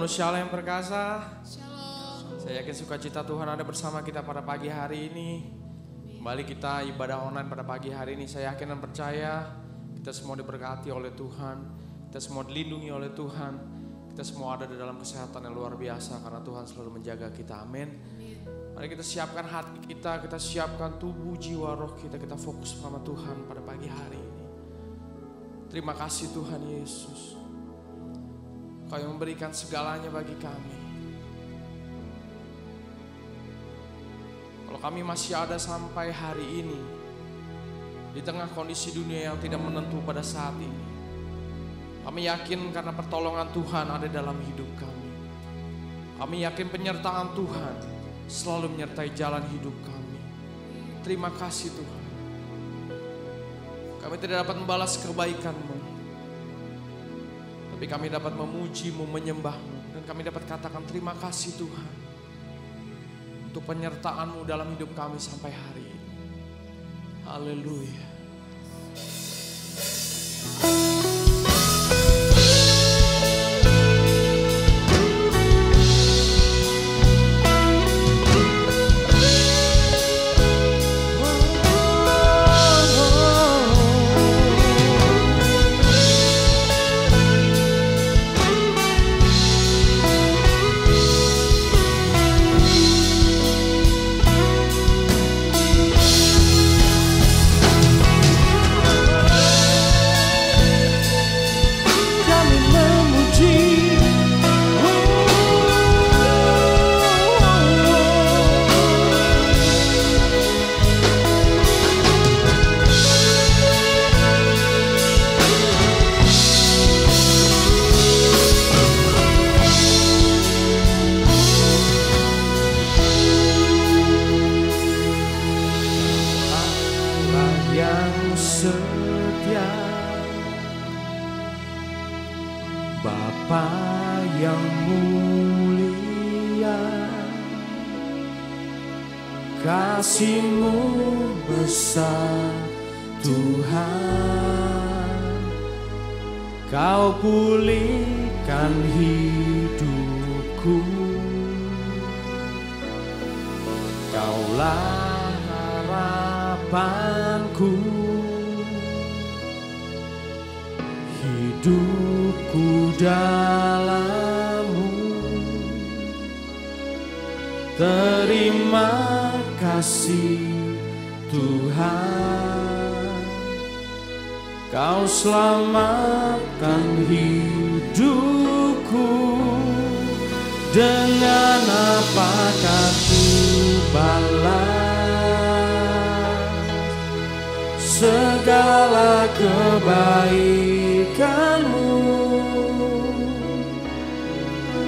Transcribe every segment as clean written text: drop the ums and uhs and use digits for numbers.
Shalom Shalom yang perkasa. Shalom. Saya yakin sukacita Tuhan ada bersama kita pada pagi hari ini. Kembali kita ibadah online pada pagi hari ini. Saya yakin dan percaya kita semua diberkati oleh Tuhan. Kita semua dilindungi oleh Tuhan. Kita semua ada di dalam kesehatan yang luar biasa karena Tuhan selalu menjaga kita. Amin. Mari kita siapkan hati kita siapkan tubuh, jiwa, roh kita fokus sama Tuhan pada pagi hari ini. Terima kasih Tuhan Yesus. Kau yang memberikan segalanya bagi kami. Kalau kami masih ada sampai hari ini, di tengah kondisi dunia yang tidak menentu pada saat ini, kami yakin karena pertolongan Tuhan ada dalam hidup kami. Kami yakin penyertaan Tuhan selalu menyertai jalan hidup kami. Terima kasih Tuhan. Kami tidak dapat membalas kebaikan-Mu, tapi kami dapat memuji-Mu, menyembah-Mu, dan kami dapat katakan terima kasih Tuhan untuk penyertaan-Mu dalam hidup kami sampai hari ini. Haleluya. Kasih-Mu besar Tuhan, Kau pulihkan hidupku. Kaulah harapanku, hidupku dalam-Mu. Terima kasih Tuhan, Kau selamatkan hidupku. Dengan apakah ku balas segala kebaikan-Mu?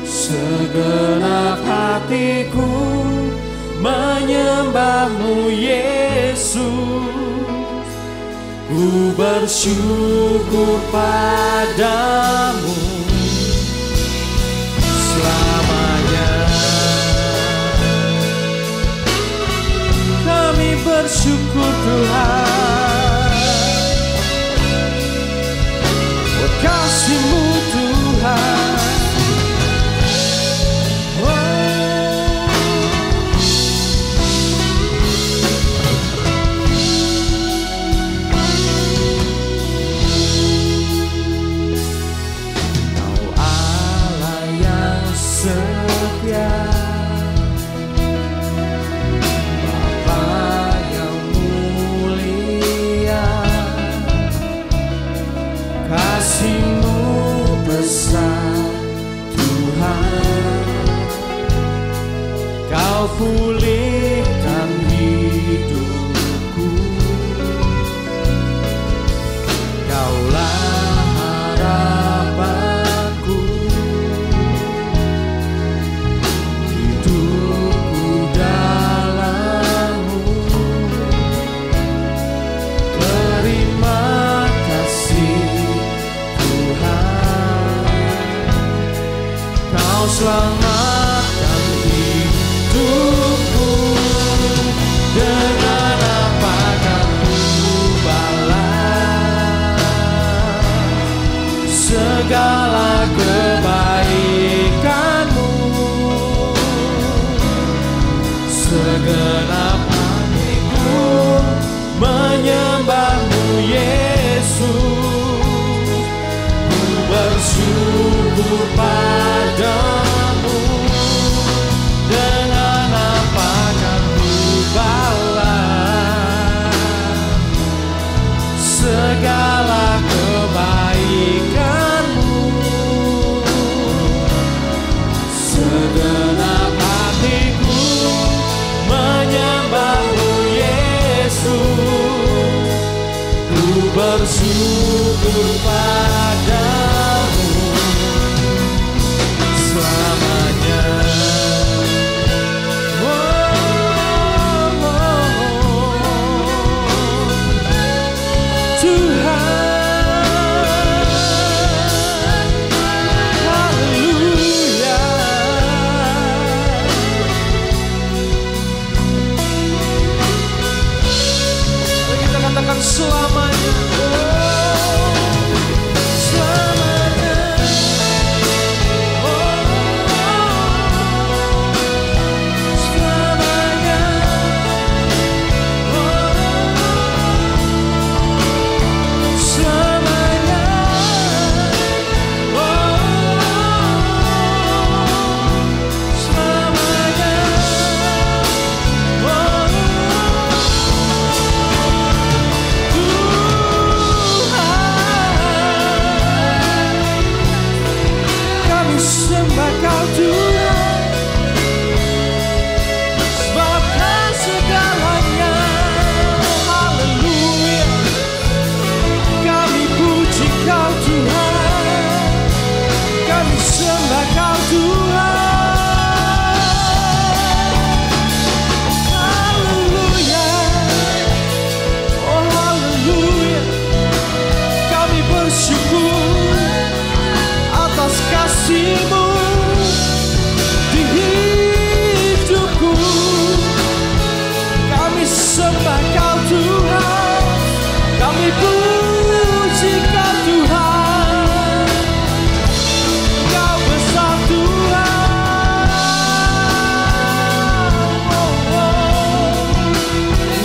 Segenap hatiku menyembah-Mu Yesus. Ku bersyukur padamu selamanya. Kami bersyukur Tuhan, buat kasih-Mu Tuhan. Kau pulihkan hidupku. Kaulah harapanku, hidupku dalam-Mu. Terima kasih Tuhan, Kau selamatkan hidupku. Dengan apakah ku balas segala kebaikan? padamu, dengan apa kan ku balas segala kebaikanmu. Segenap hatiku menyembahmu Yesus, ku bersyukur padamu selamanya. Selamanya, selamanya, selamanya, selamanya, sembah Kau Tuhan, sebabkan segalanya. Haleluya, kami puji Kau Tuhan, kami sembah Kau Tuhan. Haleluya, oh haleluya, kami bersyukur atas kasih-Mu di hidupku. Kami sembah Kau Tuhan, kami puji Kau Tuhan. Kau besar Tuhan, oh, oh.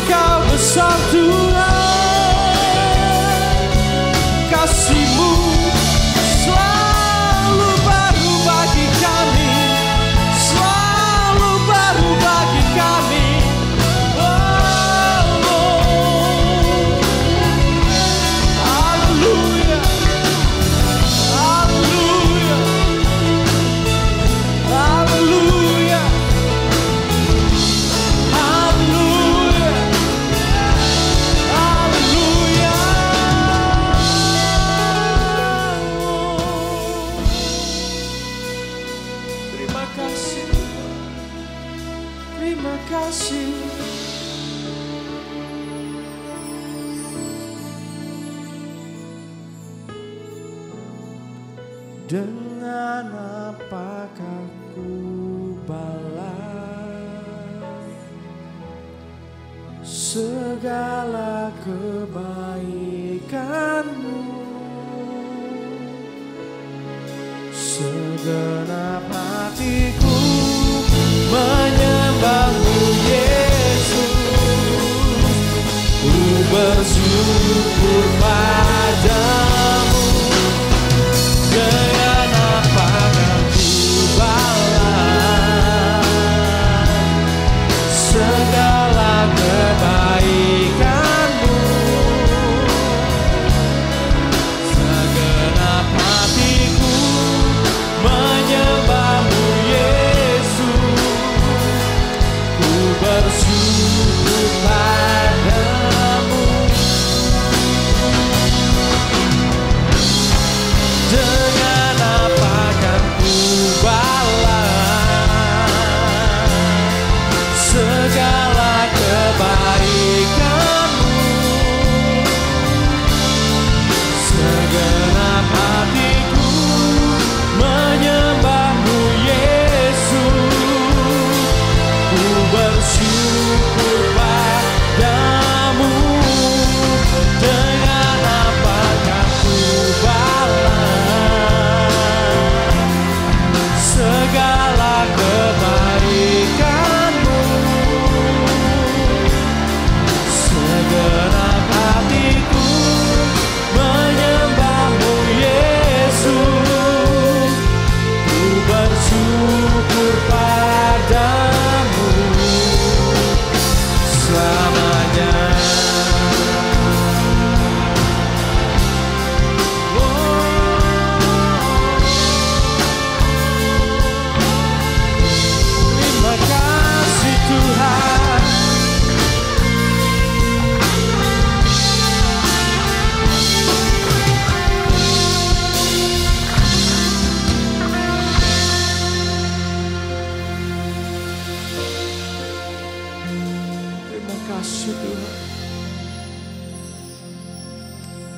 Kau besar Tuhan, kasih-Mu selalu baru bagi kami, selalu baru bagi kami. Oh, oh. Haleluya, haleluya, haleluya, haleluya, haleluya. Terima kasih, terima kasih. Dengan apakah ku balas segala kebaikanmu. Segenap hatiku menyembahmu Yesus, ku bersyukur padamu. Dengan apa kan ku balas segala kebaikanmu. Segenap hatiku menyembahmu Yesus, ku bersyukur padamu.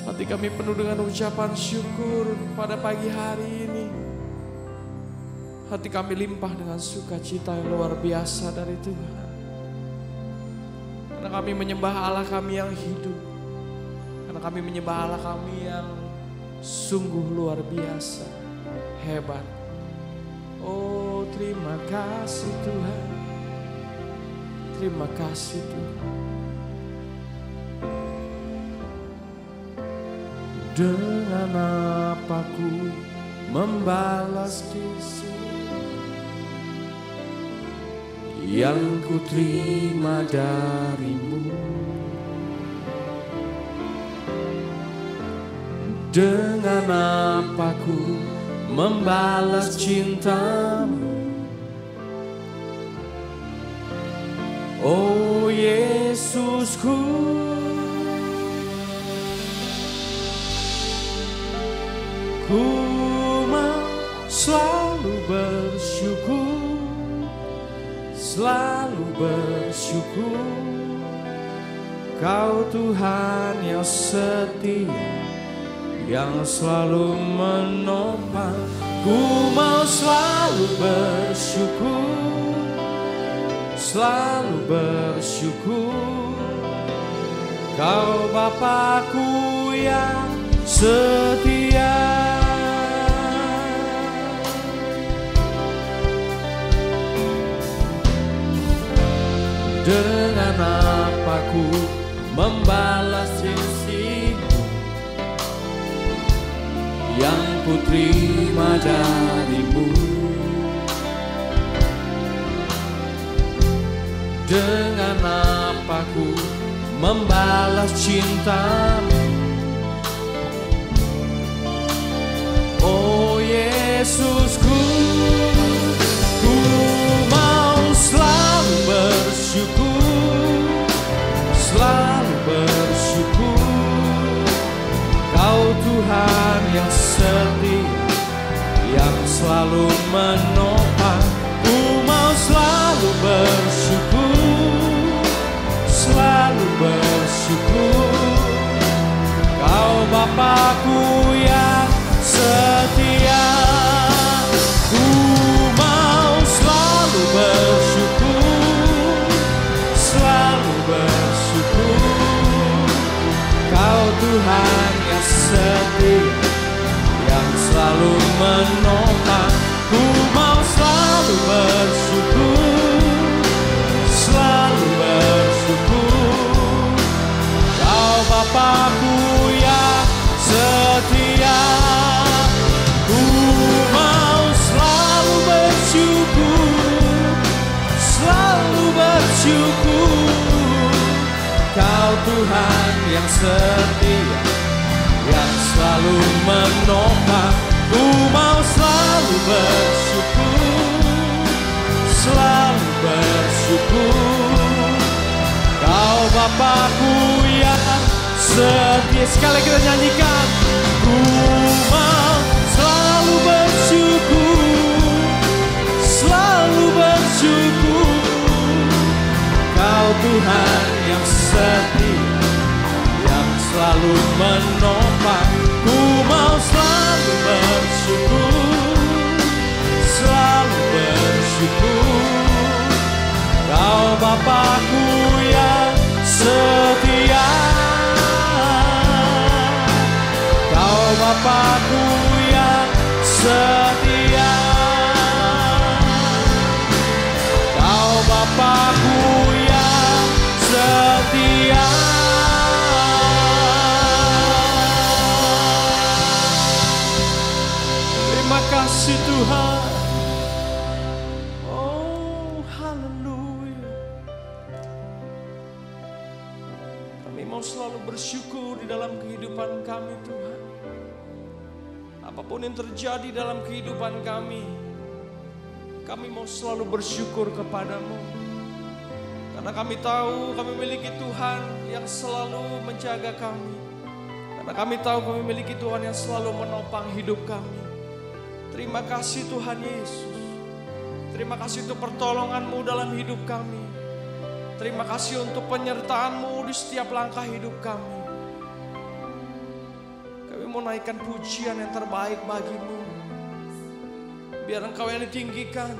Hati kami penuh dengan ucapan syukur pada pagi hari ini. Hati kami limpah dengan sukacita yang luar biasa dari Tuhan. Karena kami menyembah Allah kami yang hidup. Karena kami menyembah Allah kami yang sungguh luar biasa, hebat. Oh, terima kasih Tuhan. Terima kasih Tuhan. Dengan apa ku membalas kasih yang ku terima darimu? Dengan apa ku membalas cintamu? Oh Yesusku, ku mau selalu bersyukur, selalu bersyukur. Kau Tuhan yang setia, yang selalu menopang. Ku mau selalu bersyukur, selalu bersyukur. Kau Bapakku yang setia. Dengan apa ku membalas kasih-Mu yang ku terima darimu? Dengan apa ku membalas cintamu? Oh Yesusku, ku mau selalu bersyukur, selalu bersyukur. Kau Tuhan yang setia, yang selalu menopang. Ku mau selalu bersyukur, selalu bersyukur. Kau Bapakku yang setia. Ku mau selalu bersyukur, selalu bersyukur. Kau Tuhan yang setia, yang selalu menopang. Ku mau selalu bersyukur, selalu bersyukur. Kau Bapakku yang setia. Ku mau selalu bersyukur, selalu bersyukur. Kau Tuhan yang setia, yang selalu menopang. Ku mau selalu bersyukur, selalu bersyukur. Kau Bapakku yang setia. Sekali kita nyanyikan. Ku mau selalu bersyukur, selalu bersyukur. Kau Tuhan yang setia, yang selalu menopang. Ku mau selalu bersyukur, selalu bersyukur. Kau Bapakku yang setia, Kau Bapakku yang setia. Kau Bapakku yang setia. Terima kasih Tuhan. Oh haleluya. Kami mau selalu bersyukur di dalam kehidupan kami Tuhan. Apapun yang terjadi dalam kehidupan kami mau selalu bersyukur kepadamu. Karena kami tahu kami memiliki Tuhan yang selalu menjaga kami. Karena kami tahu kami memiliki Tuhan yang selalu menopang hidup kami. Terima kasih Tuhan Yesus. Terima kasih untuk pertolongan-Mu dalam hidup kami. Terima kasih untuk penyertaan-Mu di setiap langkah hidup kami. mau naikkan pujian yang terbaik bagimu. Biar Engkau yang ditinggikan.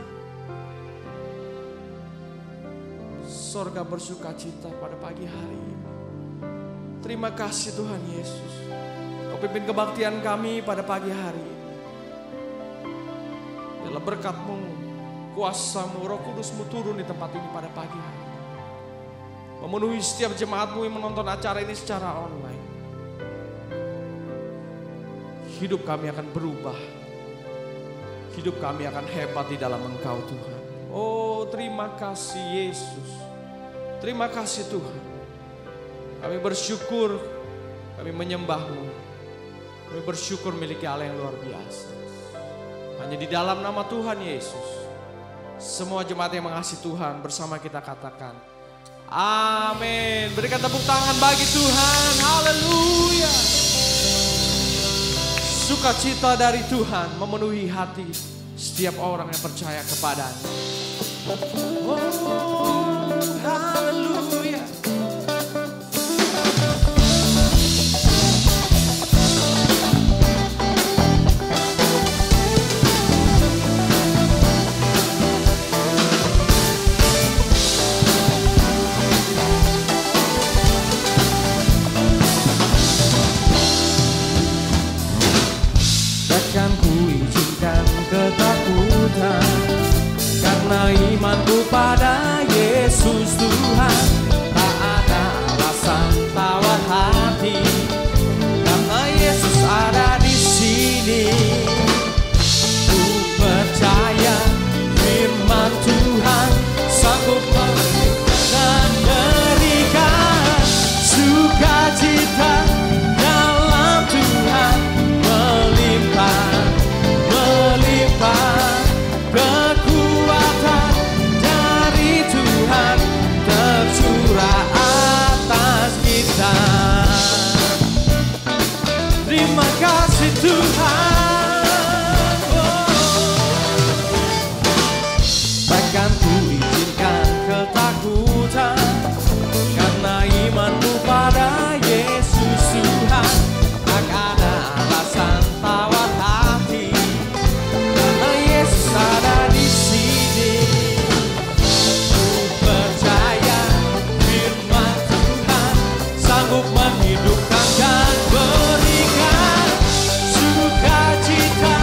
Sorga bersuka cita pada pagi hari ini. Terima kasih Tuhan Yesus. Kau pimpin kebaktian kami pada pagi hari ini. Dalam berkat-Mu, kuasa-Mu, Roh Kudus-Mu turun di tempat ini pada pagi hari. Memenuhi setiap jemaat-Mu yang menonton acara ini secara online. Hidup kami akan berubah. Hidup kami akan hebat di dalam Engkau Tuhan. Oh, terima kasih Yesus. Terima kasih Tuhan. Kami bersyukur, kami menyembah-Mu. Kami bersyukur miliki Allah yang luar biasa. Hanya di dalam nama Tuhan Yesus. Semua jemaat yang mengasihi Tuhan bersama kita katakan, amin. Berikan tepuk tangan bagi Tuhan. Haleluya. Sukacita dari Tuhan memenuhi hati setiap orang yang percaya kepadanya. Oh, haleluya. Takkan ku izinkan ketakutan, karena imanku pada Yesus Tuhan. Tak ada alasan tawar hati, karena Yesus ada di sini. Ku percaya firman Tuhan sanggup dan berikan sukacita dalam Tuhan. Melimpah kekuatan dari Tuhan tercurah atas kita. Terima kasih Tuhan. Takkan ku izinkan ketakutan, karena imanku pada Yesus Tuhan. Tak ada alasan tawar hati, karena Yesus ada di sini. Ku percaya firman Tuhan sanggup menghidupkan dan berikan sukacita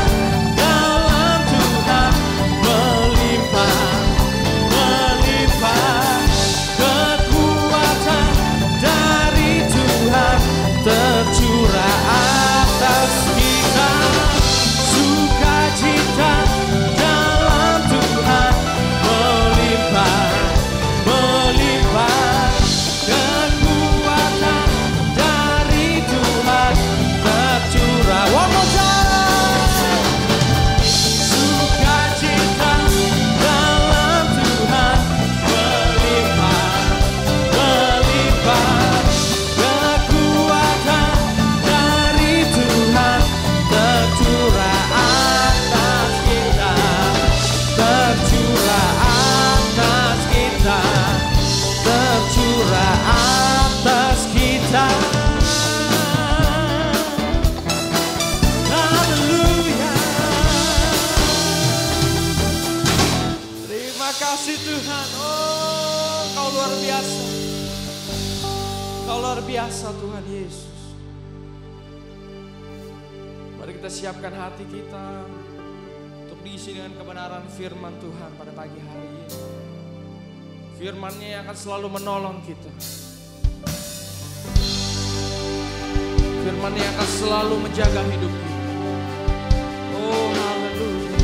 dalam Tuhan. Melimpah kekuatan dari Tuhan tercurah atas kita. Sukacita dalam Tuhan melimpah kekuatan dari Tuhan tercurah. One more time. Sukacita dalam Tuhan melimpah kekuatan dari Tuhan tercurah atas kita, tercurah atas kita, tercurah atas kita. Haleluya. Terima kasih Tuhan. Oh, Kau luar biasa. Kau luar biasa Tuhan Yesus. Mari kita siapkan hati kita untuk diisi dengan kebenaran firman Tuhan pada pagi hari ini. Firman-Nya yang akan selalu menolong kita. Firman-Nya akan selalu menjaga hidup kita. Oh, haleluya.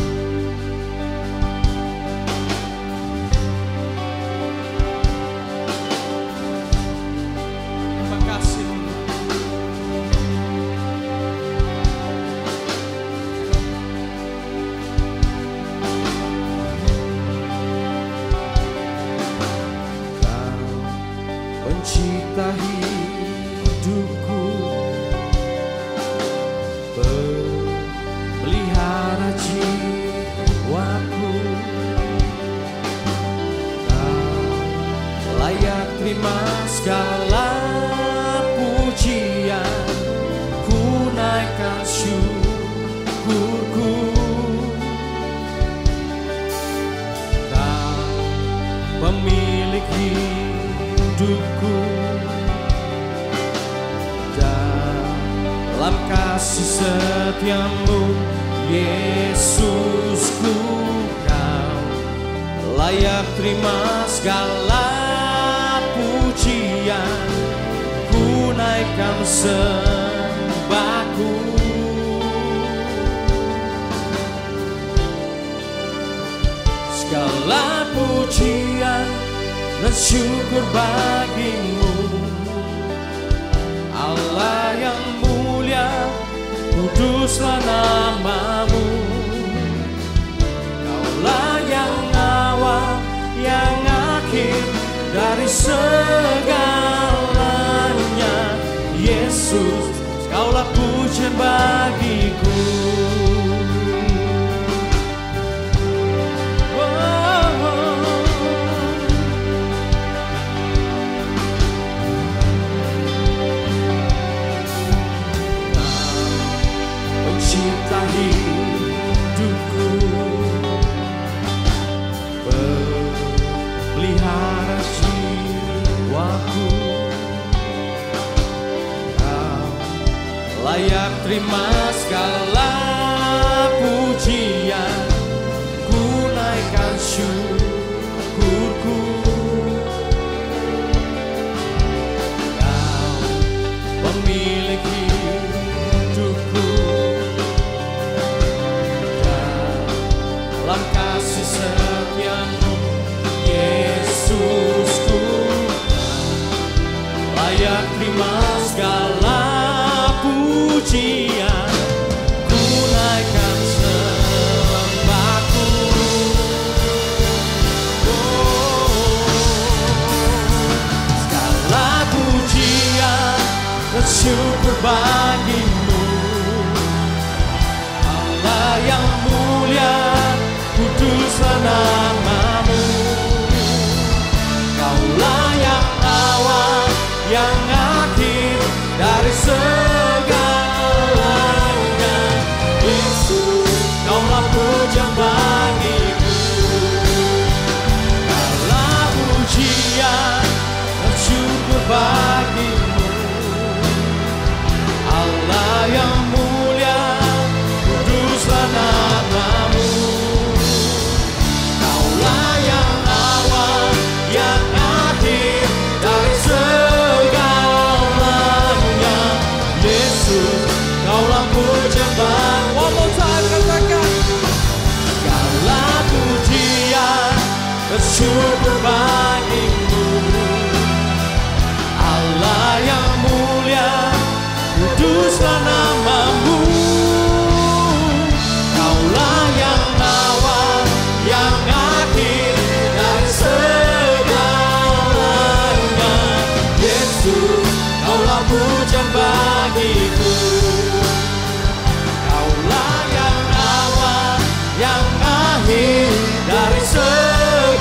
Terima kasih Tuhan. Pencipta hidupku, Dalam kasih setiamu, Yesusku, Kau layak terima segala pujian. Ku naikkan sembahku, segala pujian dan syukur bagimu, Allah yang mulia, kuduslah namamu. Kaulah yang awal, yang akhir dari segalanya. Yesus, Kaulah pujian bagiku. Pencipta hidupku, pelihara jiwaku, Kau layak terima segala pujian. Ku naikkan syukurku, Kau pemilik hidupku. Dalam kasih setiamu, Yesusku, layak terima segala pujian. Ku naikkan sembahku, segala pujian dan syukur bagimu, Allah yang mulia, kuduslah namamu. Kaulah yang awal, yang akhir dari segalanya. Yesus, Kaulah pujian bagiku, Kaulah pujian dan syukur bagimu, Allah yang mulia, kuduslah namamu. Kaulah yang awal, yang akhir dari segalanya. Yesus, Kaulah pujian bagimu. One more time, katakan. Kaulah pujian dan syukur bagimu, Allah yang mulia, kuduslah namamu. Kaulah yang awal, yang akhir dari segalanya. Yesus, Kaulah pujian bagiku, Kaulah yang awal, yang akhir dari segalanya.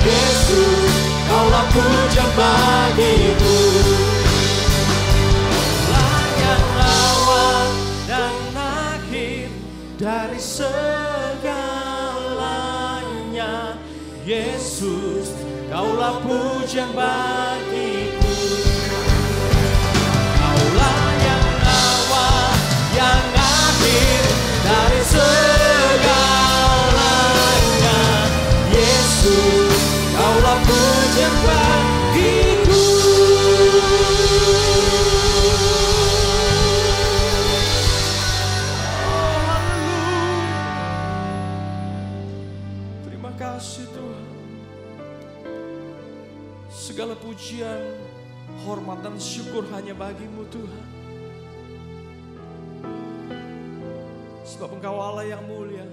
Yesus, Kaulah pujian bagiku, Kaulah yang awal dan akhir dari segalanya. Yesus, Kaulah pujian bagiku. Kaulah yang awal, yang akhir dari segalanya. Yesus, Kaulah pujian bagiku. Oh, haleluya. Terima kasih Tuhan. Segala pujian, hormat dan syukur hanya bagimu Tuhan. Sebab Engkau Allah yang mulia.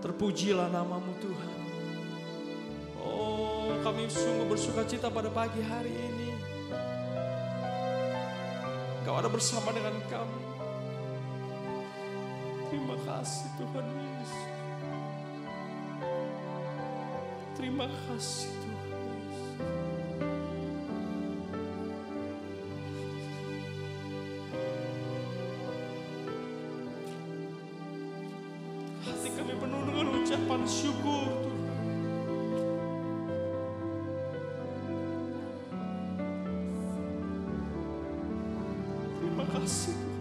Terpujilah namamu Tuhan. Oh, kami sungguh bersuka cita pada pagi hari ini. Engkau ada bersama dengan kami. Terima kasih Tuhan Yesus. Terima kasih Tuhan Yesus. Hati kami penuh dengan ucapan syukur Tuhan. kasih Tuhan.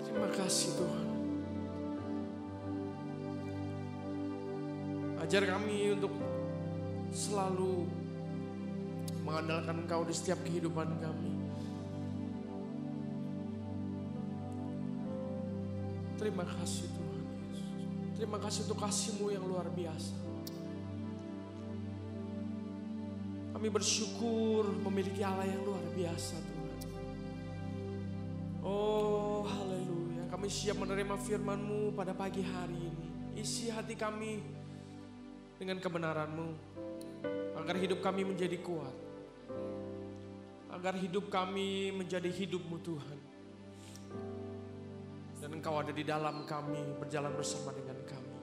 Terima kasih Tuhan. Ajar kami untuk selalu mengandalkan Engkau di setiap kehidupan kami. Terima kasih Tuhan Yesus. Terima kasih untuk kasih-Mu yang luar biasa. Kami bersyukur memiliki Allah yang luar biasa Tuhan. Oh haleluya. Kami siap menerima firman-Mu pada pagi hari ini. Isi hati kami dengan kebenaran-Mu, agar hidup kami menjadi kuat, agar hidup kami menjadi hidup-Mu Tuhan, dan Engkau ada di dalam kami, berjalan bersama dengan kami.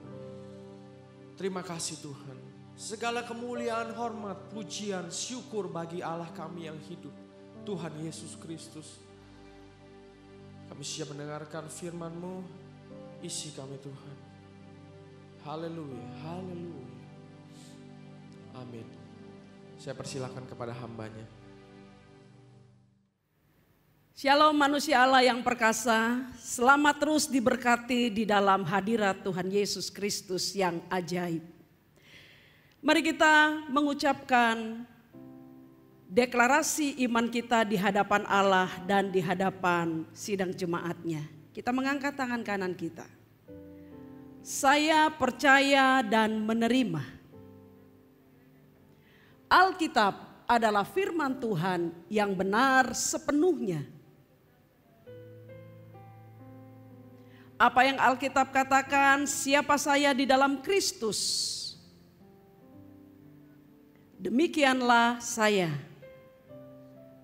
Terima kasih Tuhan. Segala kemuliaan, hormat, pujian, syukur bagi Allah kami yang hidup, Tuhan Yesus Kristus. Kami siap mendengarkan firman-Mu, isi kami Tuhan. Haleluya, haleluya. Amin. Saya persilakan kepada hambanya. Shalom manusia Allah yang perkasa, selamat terus diberkati di dalam hadirat Tuhan Yesus Kristus yang ajaib. Mari kita mengucapkan deklarasi iman kita di hadapan Allah dan di hadapan sidang jemaatnya. Kita mengangkat tangan kanan kita. Saya percaya dan menerima Alkitab adalah firman Tuhan yang benar sepenuhnya. Apa yang Alkitab katakan, siapa saya di dalam Kristus, demikianlah saya.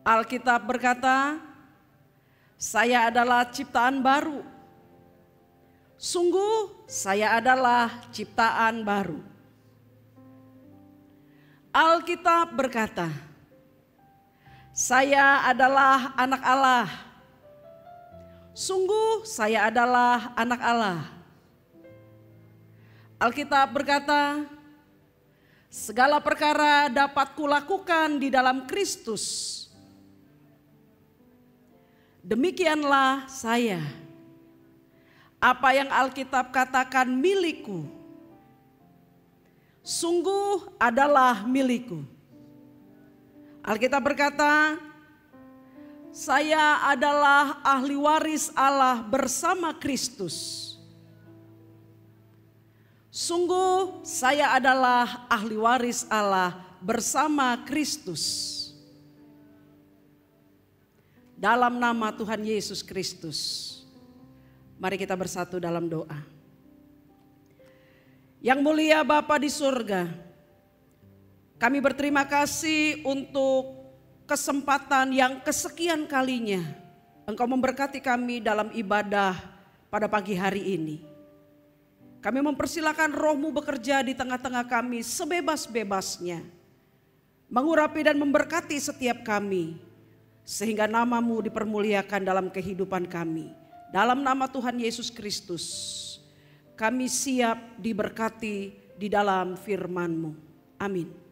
Alkitab berkata, saya adalah ciptaan baru. Sungguh saya adalah ciptaan baru. Alkitab berkata, saya adalah anak Allah. Sungguh saya adalah anak Allah. Alkitab berkata, segala perkara dapat kulakukan di dalam Kristus. Demikianlah saya. Apa yang Alkitab katakan milikku, sungguh adalah milikku. Alkitab berkata, saya adalah ahli waris Allah bersama Kristus. Sungguh saya adalah ahli waris Allah bersama Kristus. Dalam nama Tuhan Yesus Kristus, mari kita bersatu dalam doa. Yang mulia Bapa di surga, kami berterima kasih untuk kesempatan yang kesekian kalinya Engkau memberkati kami dalam ibadah pada pagi hari ini. Kami mempersilakan Roh-Mu bekerja di tengah-tengah kami sebebas-bebasnya, mengurapi dan memberkati setiap kami, sehingga nama-Mu dipermuliakan dalam kehidupan kami. Dalam nama Tuhan Yesus Kristus, kami siap diberkati di dalam firman-Mu. Amin.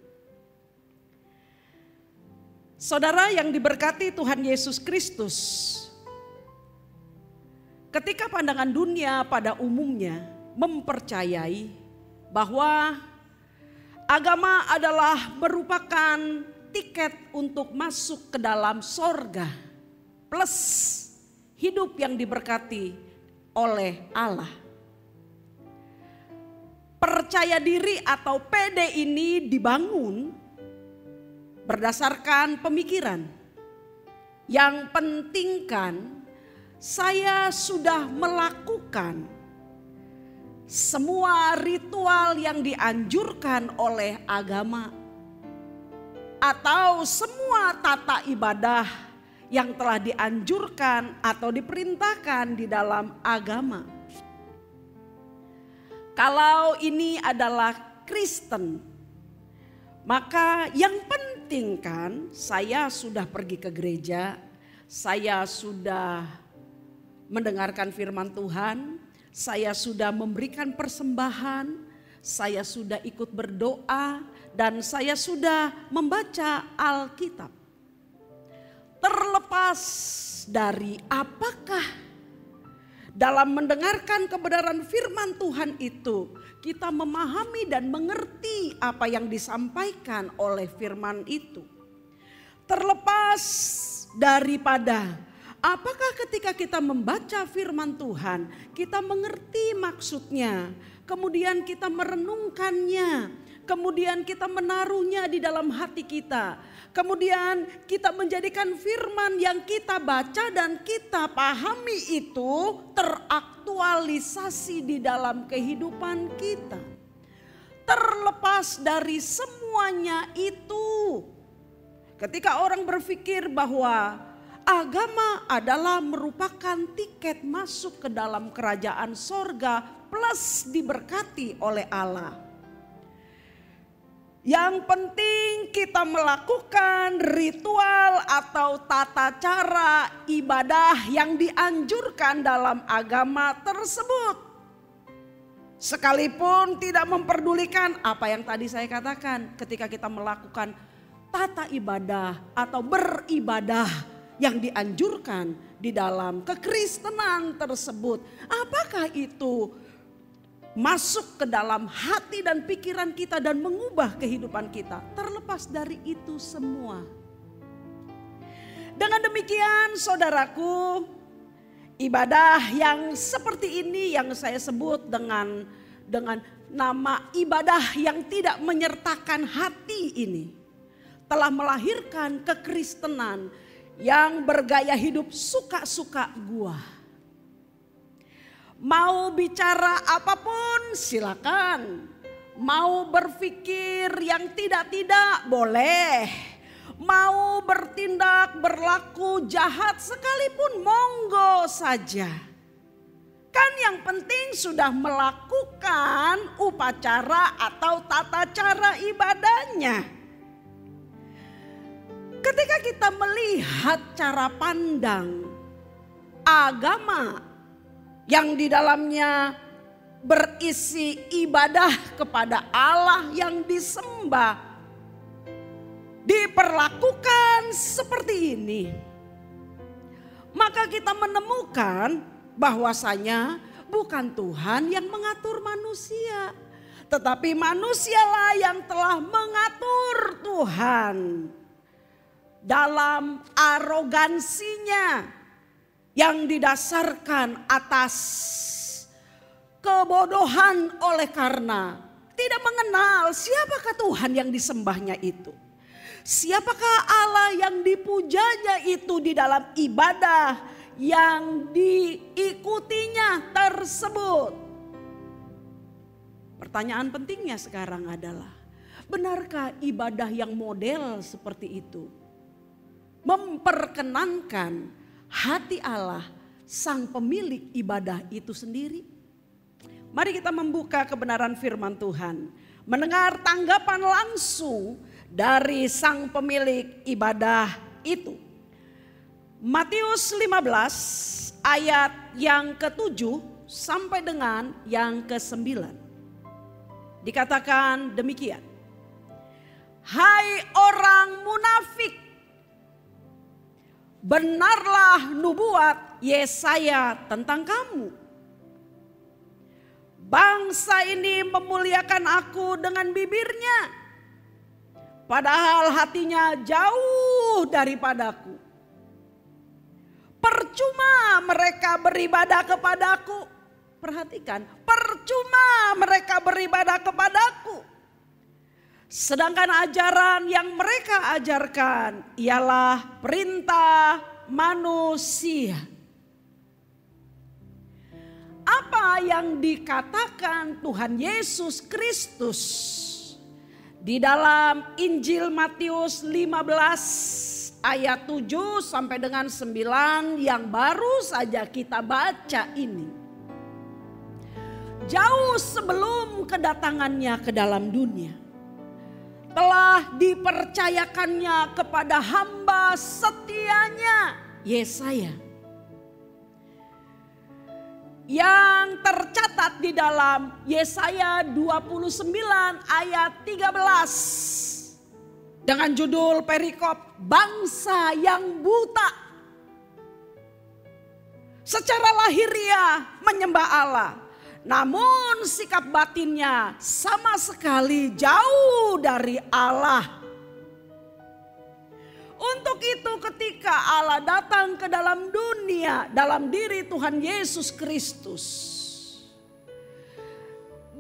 Saudara yang diberkati Tuhan Yesus Kristus, ketika pandangan dunia pada umumnya mempercayai bahwa agama adalah merupakan tiket untuk masuk ke dalam sorga plus hidup yang diberkati oleh Allah. Percaya diri atau PD ini dibangun berdasarkan pemikiran yang pentingkan saya sudah melakukan semua ritual yang dianjurkan oleh agama atau semua tata ibadah yang telah dianjurkan atau diperintahkan di dalam agama. Kalau ini adalah Kristen, maka yang penting kan saya sudah pergi ke gereja, saya sudah mendengarkan firman Tuhan, saya sudah memberikan persembahan, saya sudah ikut berdoa, dan saya sudah membaca Alkitab. Terlepas dari apakah dalam mendengarkan kebenaran firman Tuhan itu kita memahami dan mengerti apa yang disampaikan oleh firman itu. Terlepas daripada apakah ketika kita membaca firman Tuhan kita mengerti maksudnya, kemudian kita merenungkannya, kemudian kita menaruhnya di dalam hati kita, kemudian kita menjadikan firman yang kita baca dan kita pahami itu teraktualisasi di dalam kehidupan kita. Terlepas dari semuanya itu, ketika orang berpikir bahwa agama adalah merupakan tiket masuk ke dalam kerajaan sorga plus diberkati oleh Allah, yang penting kita melakukan ritual atau tata cara ibadah yang dianjurkan dalam agama tersebut. Sekalipun tidak memperdulikan apa yang tadi saya katakan, ketika kita melakukan tata ibadah atau beribadah yang dianjurkan di dalam kekristenan tersebut, apakah itu masuk ke dalam hati dan pikiran kita dan mengubah kehidupan kita? Terlepas dari itu semua. Dengan demikian saudaraku, ibadah yang seperti ini yang saya sebut dengan nama ibadah yang tidak menyertakan hati ini telah melahirkan kekristenan yang bergaya hidup suka-suka gua. Mau bicara apapun silakan, mau berpikir yang tidak-tidak boleh, mau bertindak berlaku jahat sekalipun monggo saja. Kan yang penting sudah melakukan upacara atau tata cara ibadahnya. Ketika kita melihat cara pandang agama yang di dalamnya berisi ibadah kepada Allah yang disembah, diperlakukan seperti ini, maka kita menemukan bahwasanya bukan Tuhan yang mengatur manusia, tetapi manusialah yang telah mengatur Tuhan dalam arogansinya yang didasarkan atas kebodohan oleh karena tidak mengenal siapakah Tuhan yang disembahnya itu. Siapakah Allah yang dipujanya itu di dalam ibadah yang diikutinya tersebut. Pertanyaan pentingnya sekarang adalah, benarkah ibadah yang model seperti itu memperkenankan hati Allah sang pemilik ibadah itu sendiri? Mari kita membuka kebenaran firman Tuhan, mendengar tanggapan langsung dari sang pemilik ibadah itu. Matius 15 ayat yang ke-7 sampai dengan yang ke-9. Dikatakan demikian. Hai orang munafik, benarlah nubuat Yesaya tentang kamu. Bangsa ini memuliakan aku dengan bibirnya, padahal hatinya jauh daripadaku. Percuma mereka beribadah kepadaku. Perhatikan, percuma mereka beribadah kepadaku. Sedangkan ajaran yang mereka ajarkan ialah perintah manusia. Apa yang dikatakan Tuhan Yesus Kristus di dalam Injil Matius 15 ayat 7 sampai dengan 9 yang baru saja kita baca ini. Jauh sebelum kedatangannya ke dalam dunia, telah dipercayakannya kepada hamba setianya Yesaya, yang yang tercatat di dalam Yesaya 29 ayat 13 dengan judul perikop bangsa yang buta. Secara lahiriah menyembah Allah, namun sikap batinnya sama sekali jauh dari Allah. Untuk itu ketika Allah datang ke dalam dunia dalam diri Tuhan Yesus Kristus,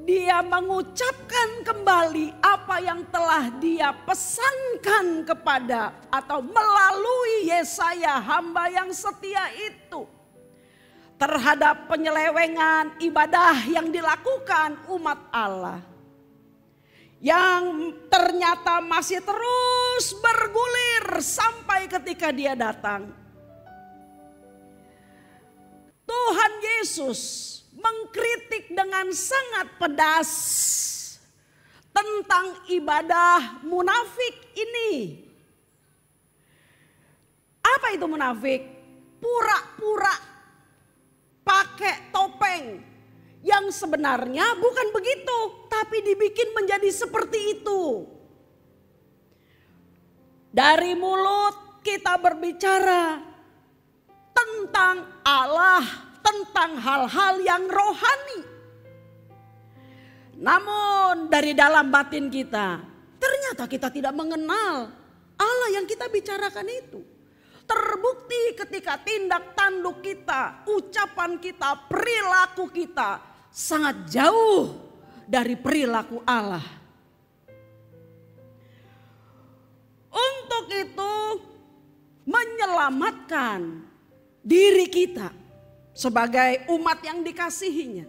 Dia mengucapkan kembali apa yang telah Dia pesankan kepada atau melalui Yesaya hamba yang setia itu terhadap penyelewengan ibadah yang dilakukan umat Allah, yang ternyata masih terus bergulir sampai ketika Dia datang. Tuhan Yesus mengkritik dengan sangat pedas tentang ibadah munafik ini. Apa itu munafik? Pura-pura pakai topeng. Yang sebenarnya bukan begitu, tapi dibikin menjadi seperti itu. Dari mulut kita berbicara tentang Allah, tentang hal-hal yang rohani. Namun dari dalam batin kita, ternyata kita tidak mengenal Allah yang kita bicarakan itu. Terbukti ketika tindak tanduk kita, ucapan kita, perilaku kita sangat jauh dari perilaku Allah. Untuk itu menyelamatkan diri kita sebagai umat yang dikasihinya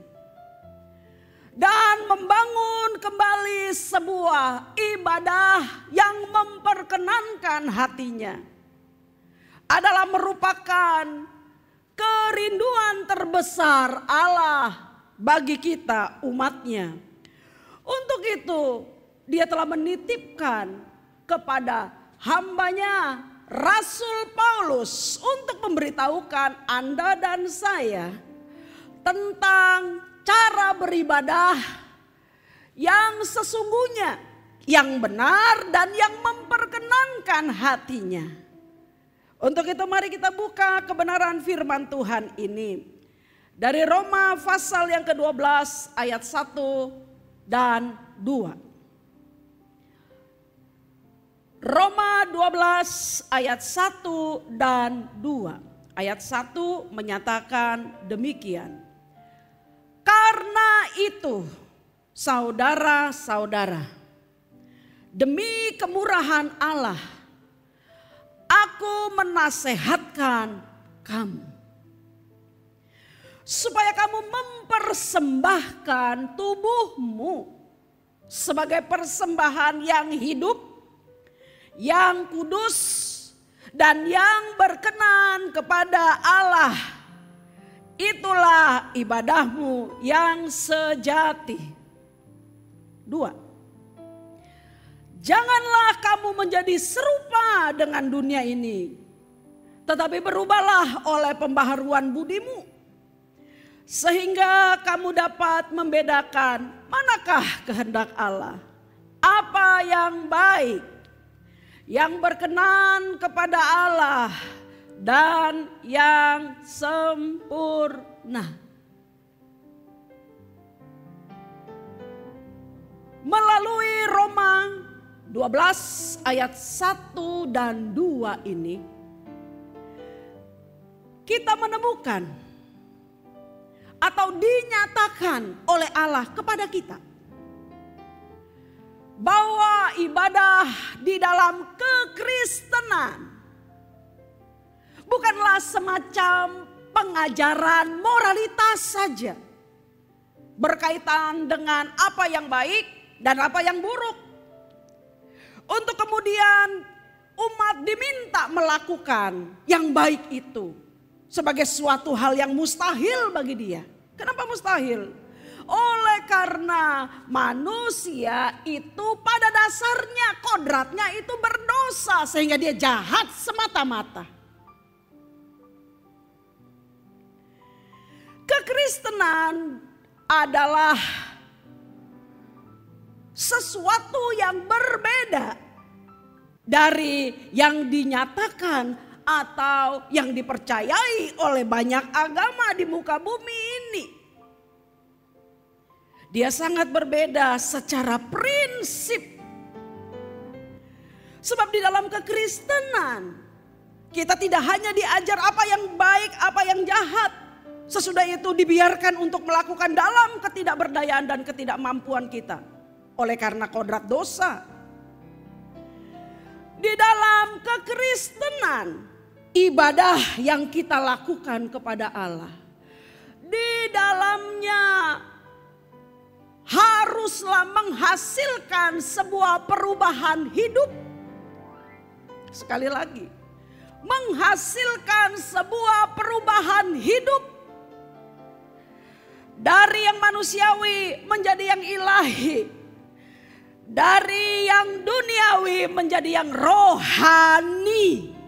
dan membangun kembali sebuah ibadah yang memperkenankan hatinya adalah merupakan kerinduan terbesar Allah bagi kita umatnya. Untuk itu Dia telah menitipkan kepada hambanya Rasul Paulus untuk memberitahukan Anda dan saya tentang cara beribadah yang sesungguhnya, yang benar dan yang memperkenankan hatinya. Untuk itu mari kita buka kebenaran firman Tuhan ini dari Roma pasal yang ke-12 ayat 1 dan 2. Roma 12 ayat 1 dan 2. Ayat 1 menyatakan demikian. Karena itu saudara-saudara, demi kemurahan Allah, aku menasehatkan kamu supaya kamu mempersembahkan tubuhmu sebagai persembahan yang hidup, yang kudus, dan yang berkenan kepada Allah. Itulah ibadahmu yang sejati. 2. Janganlah kamu menjadi serupa dengan dunia ini, tetapi berubahlah oleh pembaharuan budimu, sehingga kamu dapat membedakan manakah kehendak Allah, apa yang baik, yang berkenan kepada Allah, dan yang sempurna. Melalui Roma 12 ayat 1 dan 2 ini kita menemukan atau dinyatakan oleh Allah kepada kita bahwa ibadah di dalam kekristenan bukanlah semacam pengajaran moralitas saja berkaitan dengan apa yang baik dan apa yang buruk. Untuk kemudian umat diminta melakukan yang baik itu sebagai suatu hal yang mustahil bagi dia. Kenapa mustahil? Oleh karena manusia itu pada dasarnya kodratnya itu berdosa sehingga dia jahat semata-mata. Kekristenan Kekristenan adalah sesuatu yang berbeda dari yang dinyatakan atau yang dipercayai oleh banyak agama di muka bumi ini. Dia sangat berbeda secara prinsip. Sebab di dalam kekristenan kita tidak hanya diajar apa yang baik, apa yang jahat. Sesudah itu dibiarkan untuk melakukan dalam ketidakberdayaan dan ketidakmampuan kita. Oleh karena kodrat dosa. Di dalam kekristenan, ibadah yang kita lakukan kepada Allah, di dalamnya haruslah menghasilkan sebuah perubahan hidup. Sekali lagi, menghasilkan sebuah perubahan hidup dari yang manusiawi menjadi yang ilahi, dari yang duniawi menjadi yang rohani.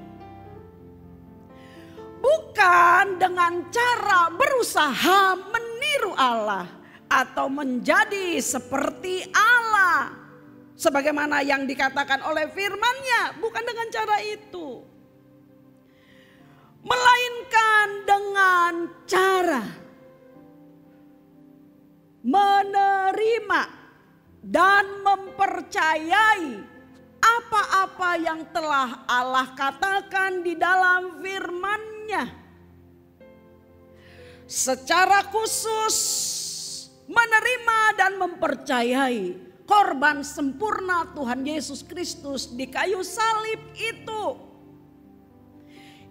Bukan dengan cara berusaha meniru Allah atau menjadi seperti Allah. Sebagaimana yang dikatakan oleh firman-Nya, bukan dengan cara itu. Melainkan dengan cara menerima dan mempercayai apa-apa yang telah Allah katakan di dalam firman-Nya. Secara khusus menerima dan mempercayai korban sempurna Tuhan Yesus Kristus di kayu salib itu,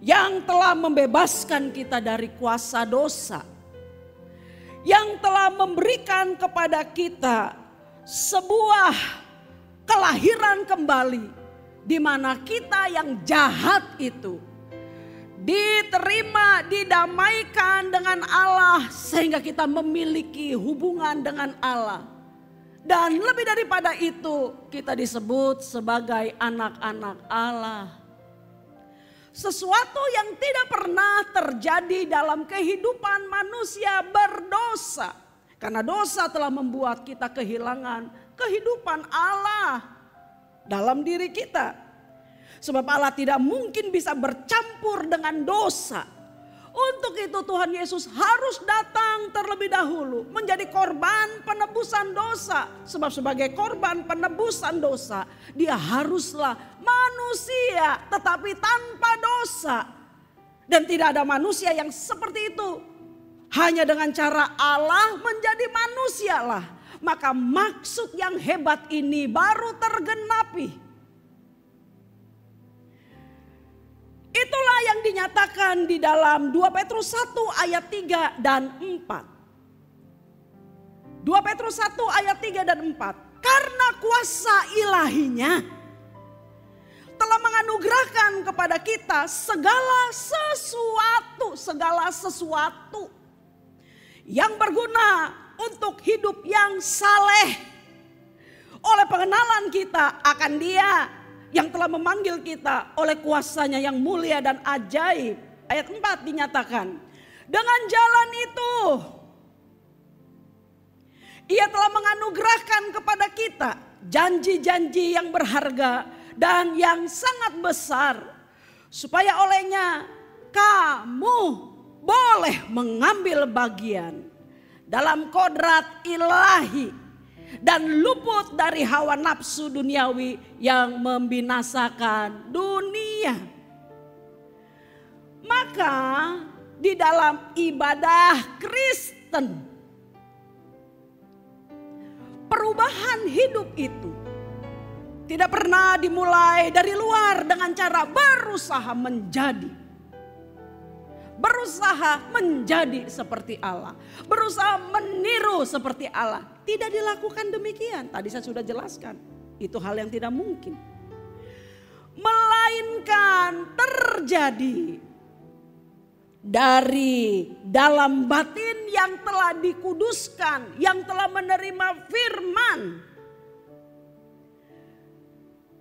yang telah membebaskan kita dari kuasa dosa, yang telah memberikan kepada kita sebuah kelahiran kembali, di mana kita yang jahat itu diterima, didamaikan dengan Allah, sehingga kita memiliki hubungan dengan Allah. Dan lebih daripada itu, kita disebut sebagai anak-anak Allah. Sesuatu yang tidak pernah terjadi dalam kehidupan manusia berdosa. Karena dosa telah membuat kita kehilangan kehidupan Allah dalam diri kita. Sebab Allah tidak mungkin bisa bercampur dengan dosa. Untuk itu Tuhan Yesus harus datang terlebih dahulu menjadi korban penebusan dosa. Sebab sebagai korban penebusan dosa, dia haruslah manusia tetapi tanpa dosa. Dan tidak ada manusia yang seperti itu. Hanya dengan cara Allah menjadi manusialah, maka maksud yang hebat ini baru tergenapi. Itulah yang dinyatakan di dalam 2 Petrus 1 ayat 3 dan 4. 2 Petrus 1 ayat 3 dan 4. Karena kuasa ilahinya telah menganugerahkan kepada kita segala sesuatu yang berguna untuk hidup yang saleh, oleh pengenalan kita akan Dia yang telah memanggil kita oleh kuasanya yang mulia dan ajaib. Ayat 4 dinyatakan, dengan jalan itu Ia telah menganugerahkan kepada kita janji-janji yang berharga dan yang sangat besar, supaya olehnya kamu boleh mengambil bagian dalam kodrat ilahi dan luput dari hawa nafsu duniawi yang membinasakan dunia. Maka di dalam ibadah Kristen, perubahan hidup itu tidak pernah dimulai dari luar dengan cara berusaha menjadi seperti Allah, berusaha meniru seperti Allah. Tidak dilakukan demikian. Tadi saya sudah jelaskan, itu hal yang tidak mungkin. Melainkan terjadi dari dalam batin yang telah dikuduskan, yang telah menerima firman.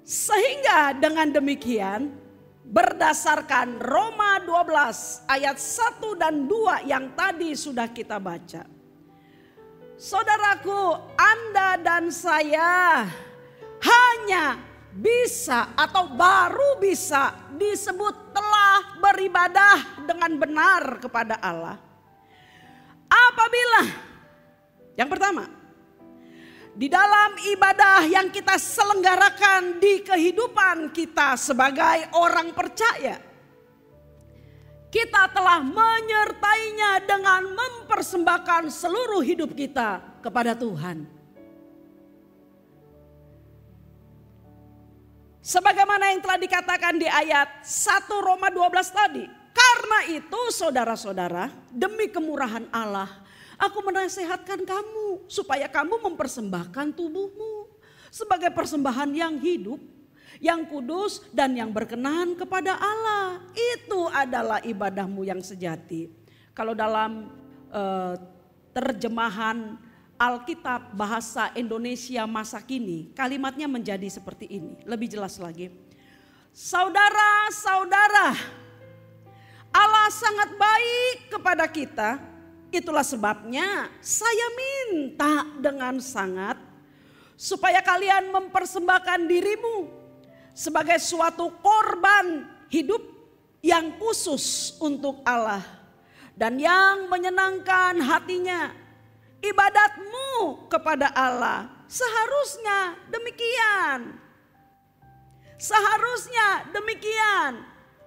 Sehingga dengan demikian berdasarkan Roma 12 ayat 1 dan 2 yang tadi sudah kita baca. Saudaraku, Anda dan saya hanya bisa atau baru bisa disebut telah beribadah dengan benar kepada Allah apabila yang pertama, di dalam ibadah yang kita selenggarakan di kehidupan kita sebagai orang percaya, kita telah menyertainya dengan mempersembahkan seluruh hidup kita kepada Tuhan. Sebagaimana yang telah dikatakan di ayat 1 Roma 12 tadi. Karena itu saudara-saudara, demi kemurahan Allah, aku menasihatkan kamu supaya kamu mempersembahkan tubuhmu sebagai persembahan yang hidup, yang kudus dan yang berkenan kepada Allah. Itu adalah ibadahmu yang sejati. Kalau dalam terjemahan Alkitab bahasa Indonesia masa kini, kalimatnya menjadi seperti ini. Lebih jelas lagi. Saudara-saudara, Allah sangat baik kepada kita. Itulah sebabnya saya minta dengan sangat supaya kalian mempersembahkan dirimu sebagai suatu korban hidup yang khusus untuk Allah dan yang menyenangkan hatinya. Ibadatmu kepada Allah seharusnya demikian.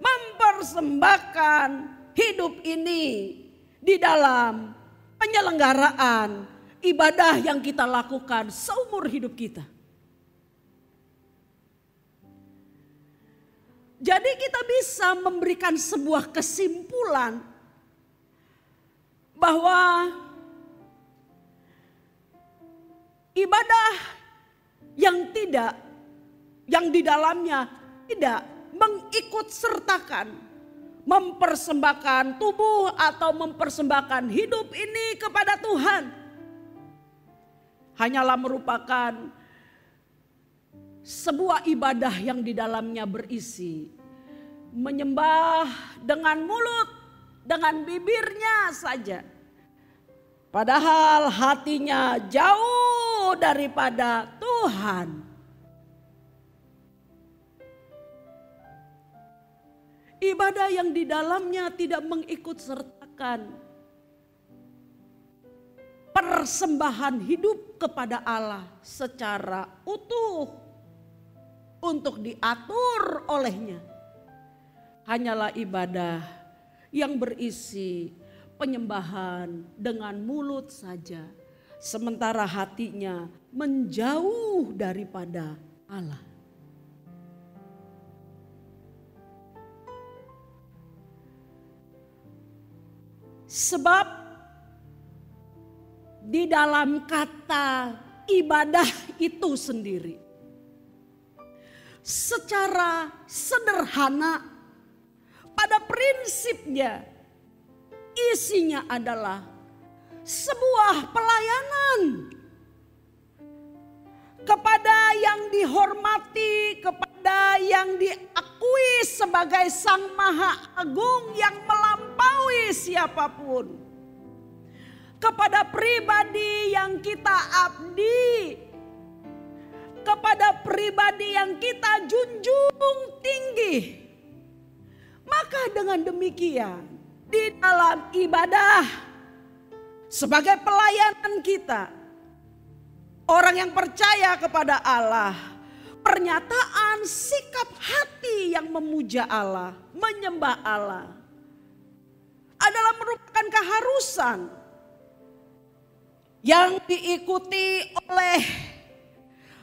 Mempersembahkan hidup ini di dalam penyelenggaraan ibadah yang kita lakukan seumur hidup kita. Jadi kita bisa memberikan sebuah kesimpulan bahwa ibadah yang di dalamnya tidak mengikut sertakan mempersembahkan tubuh atau mempersembahkan hidup ini kepada Tuhan hanyalah merupakan sebuah ibadah yang di dalamnya berisi menyembah dengan mulut, dengan bibirnya saja. Padahal hatinya jauh daripada Tuhan. Ibadah yang di dalamnya tidak mengikut sertakan persembahan hidup kepada Allah secara utuh untuk diatur olehnya. Hanyalah ibadah yang berisi penyembahan dengan mulut saja, sementara hatinya menjauh daripada Allah. Sebab di dalam kata ibadah itu sendiri, secara sederhana pada prinsipnya isinya adalah sebuah pelayanan kepada yang dihormati, kepada yang diakui sebagai Sang Maha Agung yang melampaui siapapun, kepada pribadi yang kita abdi, kepada pribadi yang kita junjung tinggi. Maka dengan demikian di dalam ibadah sebagai pelayanan kita, orang yang percaya kepada Allah, pernyataan sikap hati yang memuja Allah, menyembah Allah adalah merupakan keharusan yang diikuti oleh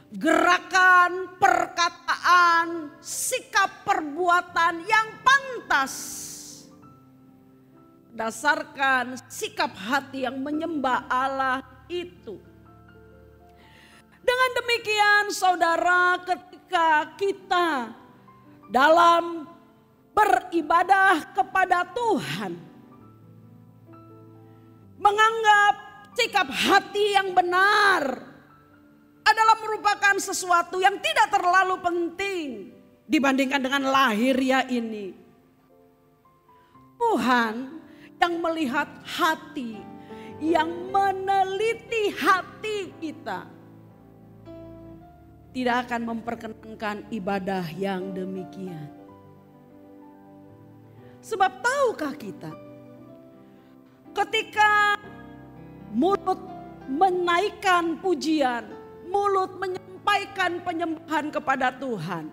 gerakan, perkataan, sikap perbuatan yang pantas berdasarkan sikap hati yang menyembah Allah itu. Dengan demikian saudara, ketika kita dalam beribadah kepada Tuhan, menganggap sikap hati yang benar adalah merupakan sesuatu yang tidak terlalu penting. dibandingkan dengan lahiriah ini. Tuhan yang melihat hati, yang meneliti hati kita, tidak akan memperkenankan ibadah yang demikian. Sebab tahukah kita, ketika mulut menaikkan pujian, mulut menyampaikan penyembahan kepada Tuhan,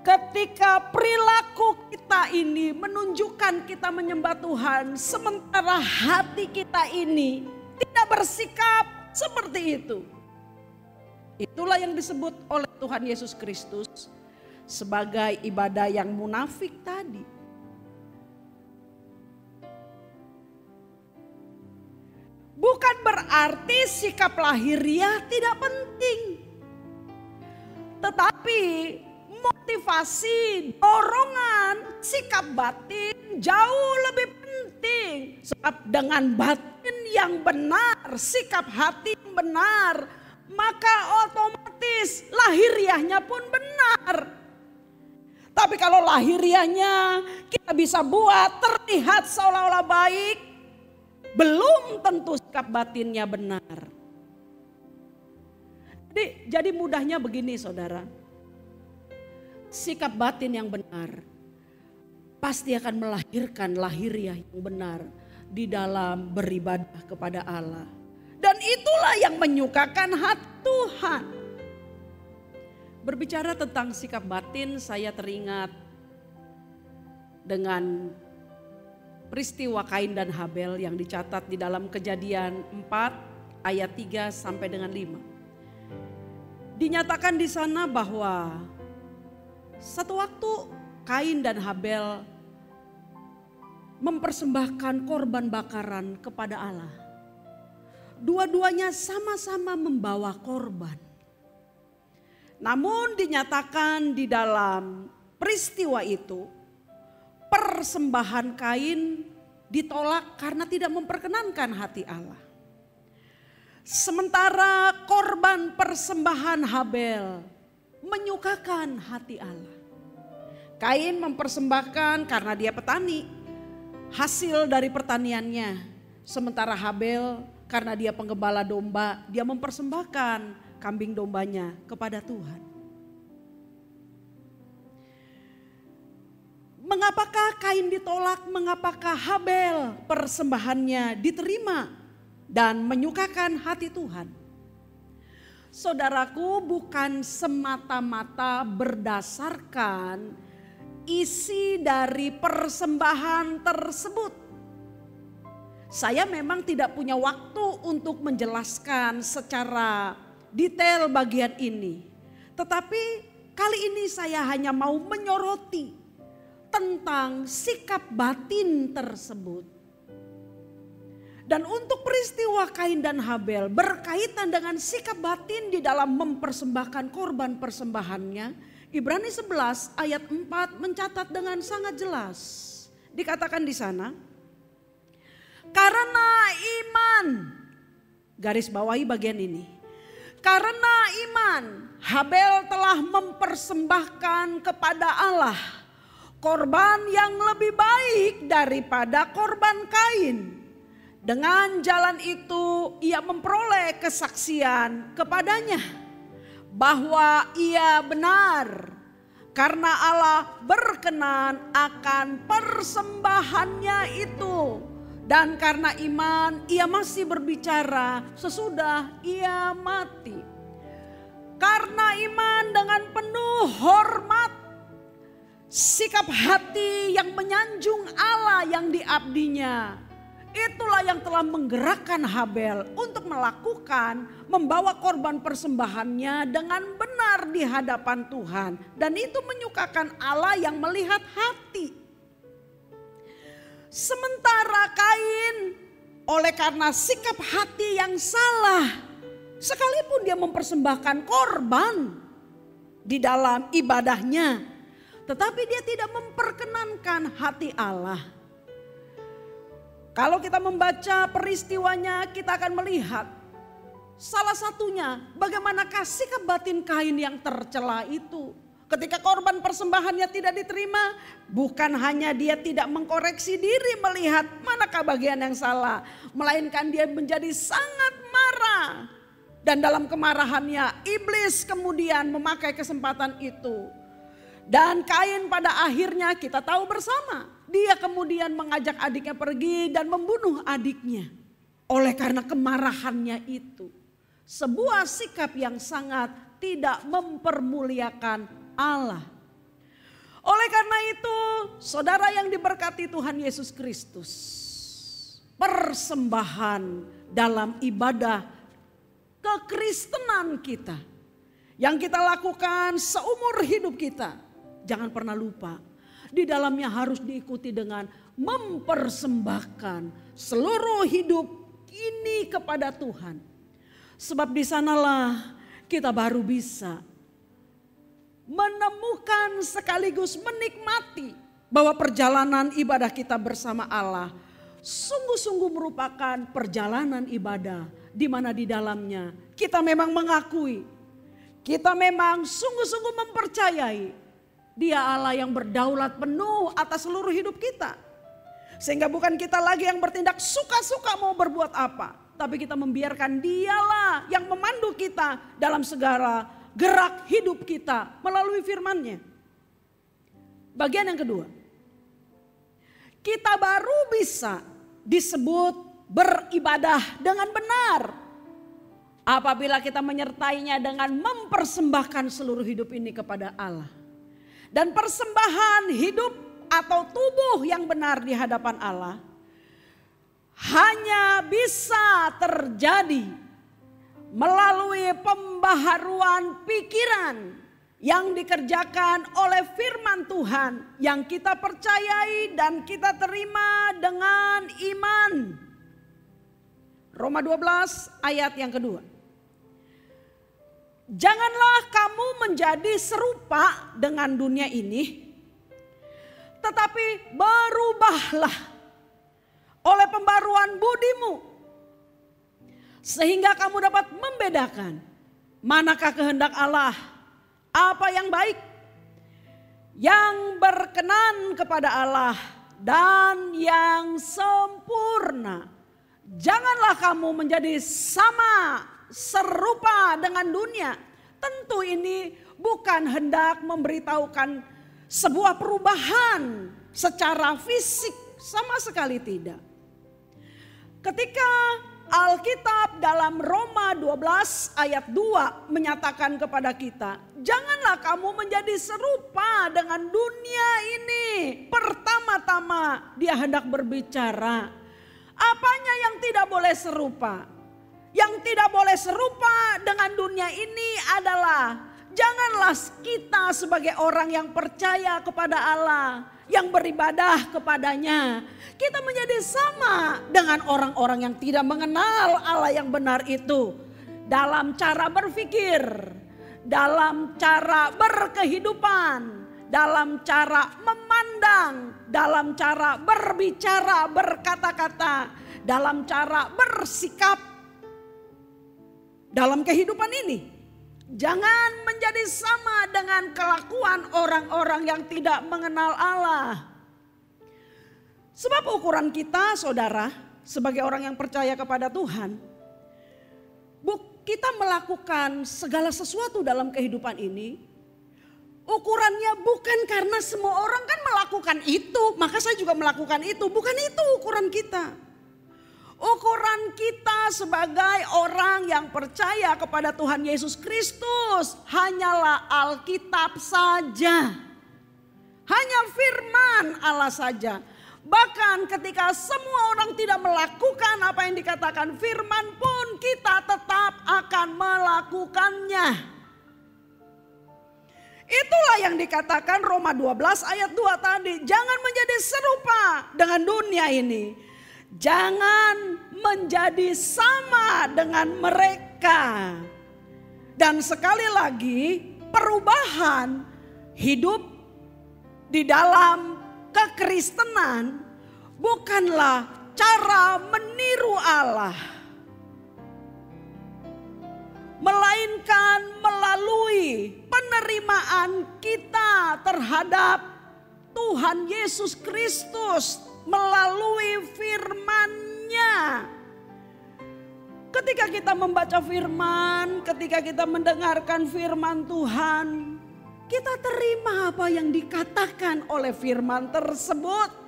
ketika perilaku kita ini menunjukkan kita menyembah Tuhan, sementara hati kita ini tidak bersikap seperti itu. Itulah yang disebut oleh Tuhan Yesus Kristus sebagai ibadah yang munafik tadi. Bukan berarti sikap lahiriah tidak penting. Tetapi motivasi, dorongan, sikap batin jauh lebih penting. Sebab dengan batin yang benar, sikap hati yang benar, maka otomatis lahiriahnya pun benar. Tapi kalau lahiriahnya kita bisa buat terlihat seolah-olah baik, belum tentu sikap batinnya benar. Jadi mudahnya begini saudara. Sikap batin yang benar pasti akan melahirkan lahiriah yang benar di dalam beribadah kepada Allah. Dan itulah yang menyukakan hati Tuhan. Berbicara tentang sikap batin, saya teringat dengan peristiwa Kain dan Habel yang dicatat di dalam Kejadian 4 ayat 3 sampai dengan 5. Dinyatakan di sana bahwa satu waktu Kain dan Habel mempersembahkan korban bakaran kepada Allah. Dua-duanya sama-sama membawa korban. Namun dinyatakan di dalam peristiwa itu, persembahan Kain ditolak karena tidak memperkenankan hati Allah. Sementara korban persembahan Habel menyukakan hati Allah. Kain mempersembahkan karena dia petani, hasil dari pertaniannya. Sementara Habel karena dia penggembala domba, dia mempersembahkan kambing dombanya kepada Tuhan. Mengapakah Kain ditolak? Mengapakah Habel persembahannya diterima dan menyukakan hati Tuhan? Saudaraku, bukan semata-mata berdasarkan isi dari persembahan tersebut. Saya memang tidak punya waktu untuk menjelaskan secara detail bagian ini. Tetapi kali ini saya hanya mau menyoroti tentang sikap batin tersebut. Dan untuk peristiwa Kain dan Habel berkaitan dengan sikap batin di dalam mempersembahkan korban persembahannya, Ibrani 11 ayat 4 mencatat dengan sangat jelas. Dikatakan di sana, karena iman, garis bawahi bagian ini. Karena iman, Habel telah mempersembahkan kepada Allah korban yang lebih baik daripada korban Kain. Dengan jalan itu ia memperoleh kesaksian kepadanya bahwa ia benar karena Allah berkenan akan persembahannya itu. Dan karena iman ia masih berbicara sesudah ia mati. Karena iman dengan penuh hormat, sikap hati yang menyanjung Allah yang diabdinya, itulah yang telah menggerakkan Habel untuk membawa korban persembahannya dengan benar di hadapan Tuhan. Dan itu menyukakan Allah yang melihat hati. Sementara Kain oleh karena sikap hati yang salah, sekalipun dia mempersembahkan korban di dalam ibadahnya, tetapi dia tidak memperkenankan hati Allah. Kalau kita membaca peristiwanya, kita akan melihat Salah satunya bagaimanakah sikap batin Kain yang tercela itu. Ketika korban persembahannya tidak diterima, bukan hanya dia tidak mengkoreksi diri melihat manakah bagian yang salah, melainkan dia menjadi sangat marah. Dan dalam kemarahannya iblis kemudian memakai kesempatan itu. Dan Kain pada akhirnya kita tahu bersama, dia kemudian mengajak adiknya pergi dan membunuh adiknya. Oleh karena kemarahannya itu. Sebuah sikap yang sangat tidak mempermuliakan Allah. Oleh karena itu, saudara yang diberkati Tuhan Yesus Kristus, persembahan dalam ibadah kekristenan kita yang kita lakukan seumur hidup kita, jangan pernah lupa di dalamnya harus diikuti dengan mempersembahkan seluruh hidup ini kepada Tuhan. Sebab di sanalah kita baru bisa menemukan sekaligus menikmati bahwa perjalanan ibadah kita bersama Allah sungguh-sungguh merupakan perjalanan ibadah di mana di dalamnya kita memang mengakui, kita memang sungguh-sungguh mempercayai Dia Allah yang berdaulat penuh atas seluruh hidup kita. Sehingga bukan kita lagi yang bertindak suka-suka mau berbuat apa, tapi kita membiarkan Dialah yang memandu kita dalam segala gerak hidup kita melalui firman-Nya. Bagian yang kedua, kita baru bisa disebut beribadah dengan benar apabila kita menyertainya dengan mempersembahkan seluruh hidup ini kepada Allah. Dan persembahan hidup atau tubuh yang benar di hadapan Allah hanya bisa terjadi melalui pembaharuan pikiran yang dikerjakan oleh firman Tuhan yang kita percayai dan kita terima dengan iman. Roma 12 ayat yang kedua. Janganlah kamu menjadi serupa dengan dunia ini, tetapi berubahlah oleh pembaruan budimu, sehingga kamu dapat membedakan manakah kehendak Allah, apa yang baik, yang berkenan kepada Allah, dan yang sempurna. Janganlah kamu menjadi sama serupa dengan dunia. Tentu ini bukan hendak memberitahukan sebuah perubahan secara fisik, sama sekali tidak. Ketika Alkitab dalam Roma 12 ayat 2 menyatakan kepada kita, janganlah kamu menjadi serupa dengan dunia ini. Pertama-tama dia hendak berbicara, apanya yang tidak boleh serupa? Yang tidak boleh serupa dengan dunia ini adalah janganlah kita sebagai orang yang percaya kepada Allah, yang beribadah kepadanya, kita menjadi sama dengan orang-orang yang tidak mengenal Allah yang benar itu. Dalam cara berpikir, dalam cara berkehidupan, dalam cara memandang, dalam cara berbicara, berkata-kata, dalam cara bersikap dalam kehidupan ini. Jangan menjadi sama dengan kelakuan orang-orang yang tidak mengenal Allah. Sebab ukuran kita, saudara, sebagai orang yang percaya kepada Tuhan, kita melakukan segala sesuatu dalam kehidupan ini, ukurannya bukan karena semua orang kan melakukan itu, maka saya juga melakukan itu. Bukan itu ukuran kita. Ukuran kita sebagai orang yang percaya kepada Tuhan Yesus Kristus hanyalah Alkitab saja. Hanya firman Allah saja. Bahkan ketika semua orang tidak melakukan apa yang dikatakan firman pun, kita tetap akan melakukannya. Itulah yang dikatakan Roma 12 ayat 2 tadi. Jangan menjadi serupa dengan dunia ini. Jangan menjadi sama dengan mereka. Dan sekali lagi, perubahan hidup di dalam kekristenan bukanlah cara meniru Allah. penerimaan kita terhadap Tuhan Yesus Kristus melalui firman-Nya. Ketika kita membaca firman, ketika kita mendengarkan firman Tuhan, kita terima apa yang dikatakan oleh firman tersebut.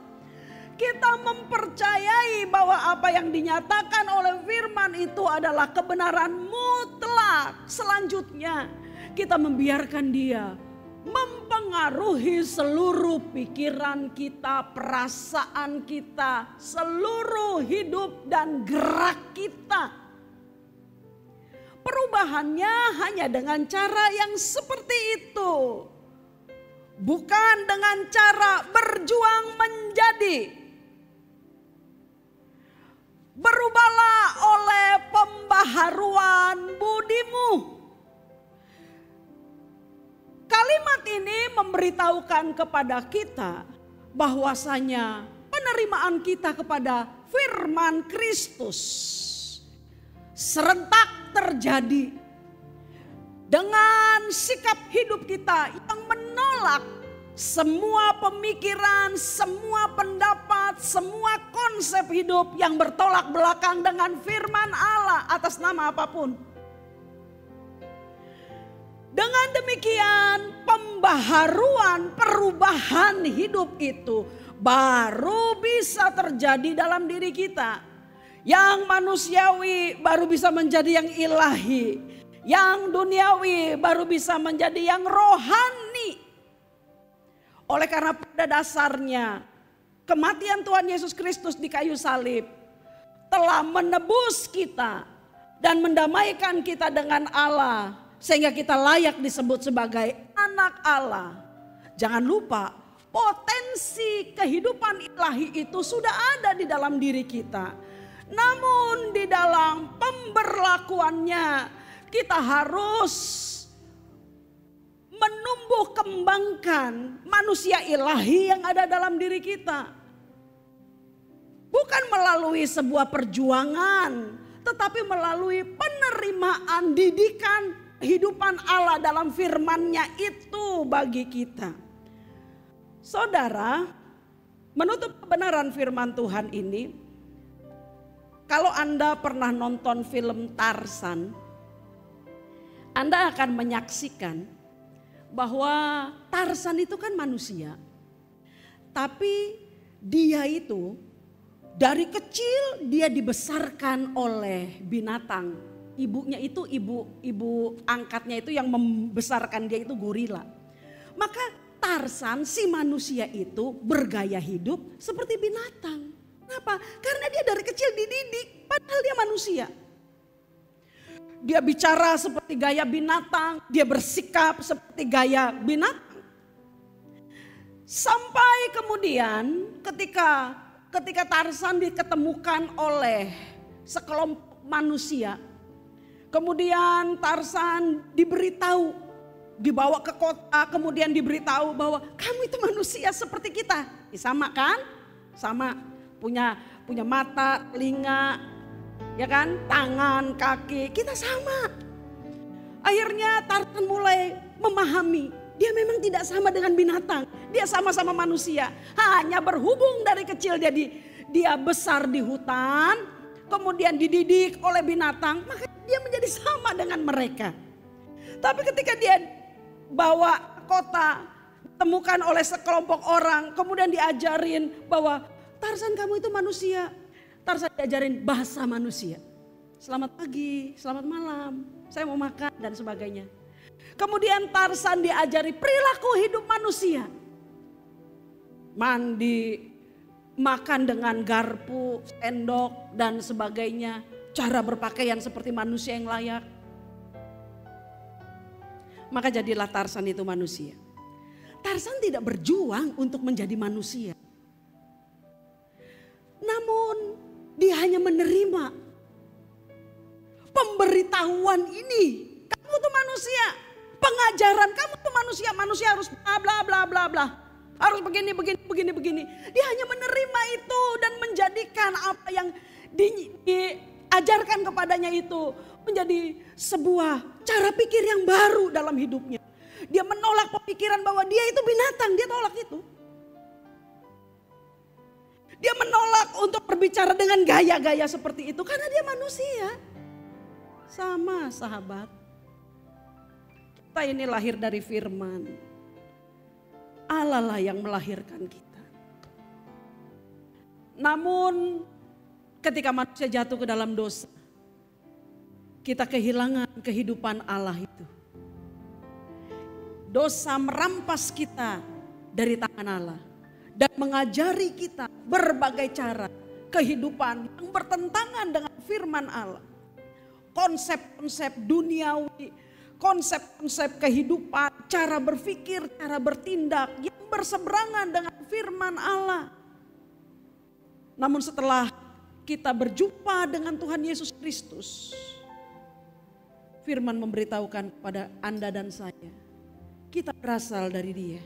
Kita mempercayai bahwa apa yang dinyatakan oleh firman itu adalah kebenaran mutlak. Selanjutnya, kita membiarkan dia mempengaruhi seluruh pikiran kita, perasaan kita, seluruh hidup dan gerak kita. Perubahannya hanya dengan cara yang seperti itu. Bukan dengan cara berjuang menjadi. Berubahlah oleh pembaharuan budimu. Kalimat ini memberitahukan kepada kita bahwasanya penerimaan kita kepada firman Kristus serentak terjadi dengan sikap hidup kita yang menolak semua pemikiran, semua pendapat, semua konsep hidup yang bertolak belakang dengan firman Allah atas nama apapun. Dengan demikian pembaharuan, perubahan hidup itu baru bisa terjadi dalam diri kita. Yang manusiawi baru bisa menjadi yang ilahi. Yang duniawi baru bisa menjadi yang rohani. Oleh karena pada dasarnya kematian Tuhan Yesus Kristus di kayu salib telah menebus kita dan mendamaikan kita dengan Allah. Sehingga kita layak disebut sebagai anak Allah. Jangan lupa potensi kehidupan ilahi itu sudah ada di dalam diri kita. Namun di dalam pemberlakuannya kita harus menumbuh kembangkan manusia ilahi yang ada dalam diri kita. Bukan melalui sebuah perjuangan, tetapi melalui penerimaan didikan kehidupan Allah dalam firman-Nya itu bagi kita. Saudara, menutup kebenaran firman Tuhan ini, kalau Anda pernah nonton film Tarzan, Anda akan menyaksikan bahwa Tarzan itu kan manusia. Tapi dia itu dari kecil dia dibesarkan oleh binatang. Ibunya itu ibu angkatnya itu yang membesarkan dia itu gorila. Maka Tarzan si manusia itu bergaya hidup seperti binatang. Kenapa? Karena dia dari kecil dididik padahal dia manusia. Dia bicara seperti gaya binatang, dia bersikap seperti gaya binatang. Sampai kemudian ketika Tarzan diketemukan oleh sekelompok manusia. Kemudian Tarzan diberitahu, dibawa ke kota, kemudian diberitahu bahwa kamu itu manusia seperti kita. Sama kan? Sama, punya mata, telinga, ya kan? Tangan, kaki, kita sama. Akhirnya Tarzan mulai memahami, dia memang tidak sama dengan binatang. Dia sama-sama manusia. Hanya berhubung dari kecil dia besar di hutan, kemudian dididik oleh binatang, maka dia menjadi sama dengan mereka. Tapi ketika dia bawa kota, temukan oleh sekelompok orang, kemudian diajarin bahwa Tarzan kamu itu manusia. Tarzan diajarin bahasa manusia. Selamat pagi, selamat malam, saya mau makan dan sebagainya. Kemudian Tarzan diajari perilaku hidup manusia. Mandi, makan dengan garpu, sendok dan sebagainya. Cara berpakaian seperti manusia yang layak. Maka jadilah Tarzan itu manusia. Tarzan tidak berjuang untuk menjadi manusia. Namun dia hanya menerima pemberitahuan ini. Kamu tuh manusia. Pengajaran kamu tuh manusia. Manusia harus bla bla bla bla bla. Harus begini. Dia hanya menerima itu dan menjadikan apa yang ajarkan kepadanya itu menjadi sebuah cara pikir yang baru dalam hidupnya. Dia menolak pemikiran bahwa dia itu binatang, dia tolak itu. Dia menolak untuk berbicara dengan gaya-gaya seperti itu karena dia manusia. Sama sahabat. Kita ini lahir dari firman. Allah lah yang melahirkan kita. Namun ketika manusia jatuh ke dalam dosa, kita kehilangan kehidupan Allah itu. Dosa merampas kita dari tangan Allah dan mengajari kita berbagai cara kehidupan yang bertentangan dengan firman Allah. Konsep-konsep duniawi, konsep-konsep kehidupan, cara berpikir, cara bertindak yang berseberangan dengan firman Allah. Namun setelah kita berjumpa dengan Tuhan Yesus Kristus, firman memberitahukan kepada Anda dan saya, kita berasal dari Dia.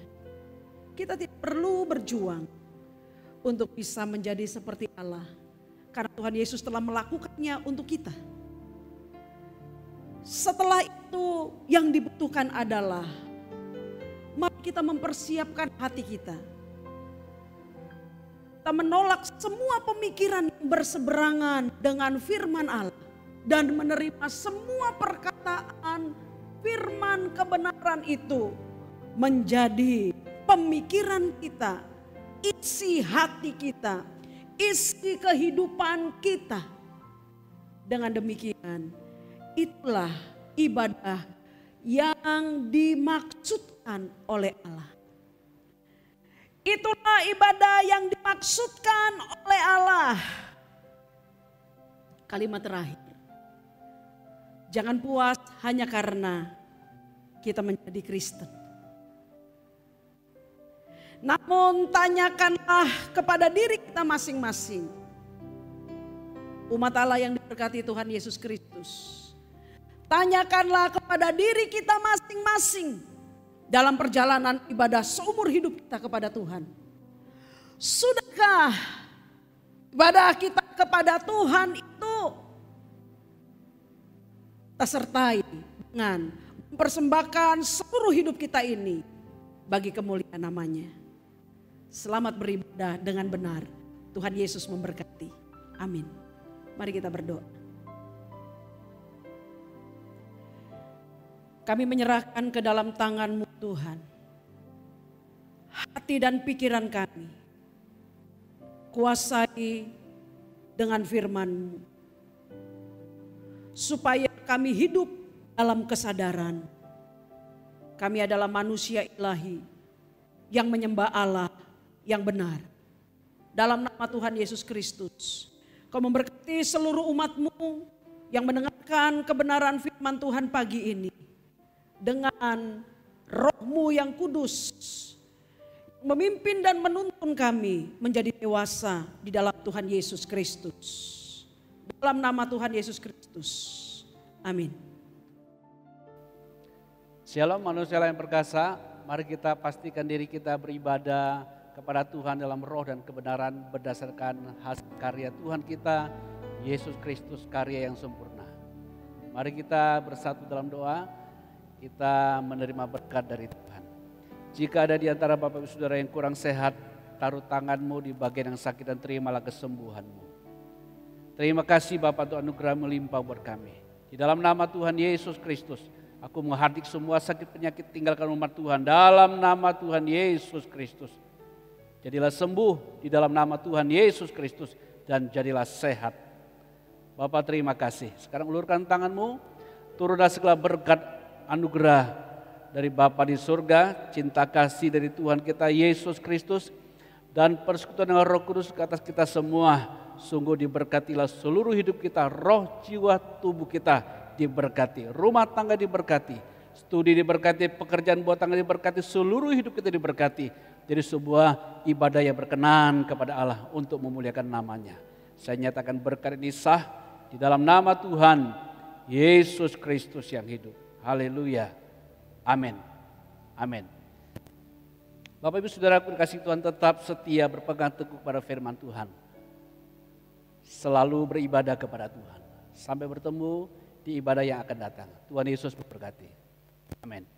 Kita tidak perlu berjuang untuk bisa menjadi seperti Allah, karena Tuhan Yesus telah melakukannya untuk kita. Setelah itu yang dibutuhkan adalah mari kita mempersiapkan hati kita. Kita menolak semua pemikiran yang berseberangan dengan firman Allah dan menerima semua perkataan firman kebenaran itu menjadi pemikiran kita, isi hati kita, isi kehidupan kita. Dengan demikian, itulah ibadah yang dimaksudkan oleh Allah. Itulah ibadah yang dimaksudkan oleh Allah. Kalimat terakhir. Jangan puas hanya karena kita menjadi Kristen. Namun tanyakanlah kepada diri kita masing-masing. Umat Allah yang diberkati Tuhan Yesus Kristus. Tanyakanlah kepada diri kita masing-masing dalam perjalanan ibadah seumur hidup kita kepada Tuhan. Sudahkah ibadah kita kepada Tuhan itu tersertai dengan mempersembahkan seluruh hidup kita ini bagi kemuliaan namanya. Selamat beribadah dengan benar. Tuhan Yesus memberkati. Amin. Mari kita berdoa. Kami menyerahkan ke dalam tangan-Mu Tuhan, hati dan pikiran kami. Kuasai dengan firman-Mu, supaya kami hidup dalam kesadaran. Kami adalah manusia ilahi yang menyembah Allah yang benar. Dalam nama Tuhan Yesus Kristus, Kau memberkati seluruh umat-Mu yang mendengarkan kebenaran firman Tuhan pagi ini. Dengan Roh-Mu yang kudus, memimpin dan menuntun kami menjadi dewasa di dalam Tuhan Yesus Kristus. Dalam nama Tuhan Yesus Kristus. Amin. Shalom manusia yang perkasa, mari kita pastikan diri kita beribadah kepada Tuhan dalam roh dan kebenaran berdasarkan hasil karya Tuhan kita, Yesus Kristus, karya yang sempurna. Mari kita bersatu dalam doa, kita menerima berkat dari Tuhan. Jika ada di antara Bapak Ibu Saudara yang kurang sehat, taruh tangan-Mu di bagian yang sakit dan terimalah kesembuhan-Mu. Terima kasih Bapak untuk anugerah melimpah buat kami. Di dalam nama Tuhan Yesus Kristus, aku menghardik semua sakit penyakit tinggalkan umat Tuhan. Dalam nama Tuhan Yesus Kristus, jadilah sembuh di dalam nama Tuhan Yesus Kristus dan jadilah sehat. Bapak terima kasih. Sekarang ulurkan tangan-Mu, turunlah segala berkat anugerah dari Bapa di surga, cinta kasih dari Tuhan kita Yesus Kristus, dan persekutuan dengan Roh Kudus ke atas kita semua. Sungguh diberkatilah seluruh hidup kita, roh, jiwa, tubuh kita diberkati, rumah tangga diberkati, studi diberkati, pekerjaan buat tangga diberkati, seluruh hidup kita diberkati. Jadi sebuah ibadah yang berkenan kepada Allah untuk memuliakan namanya. Saya nyatakan berkat ini sah di dalam nama Tuhan Yesus Kristus yang hidup. Haleluya. Amin. Amin. Bapak Ibu Saudaraku dikasihi Tuhan, tetap setia berpegang teguh pada firman Tuhan. Selalu beribadah kepada Tuhan. Sampai bertemu di ibadah yang akan datang. Tuhan Yesus memberkati. Amin.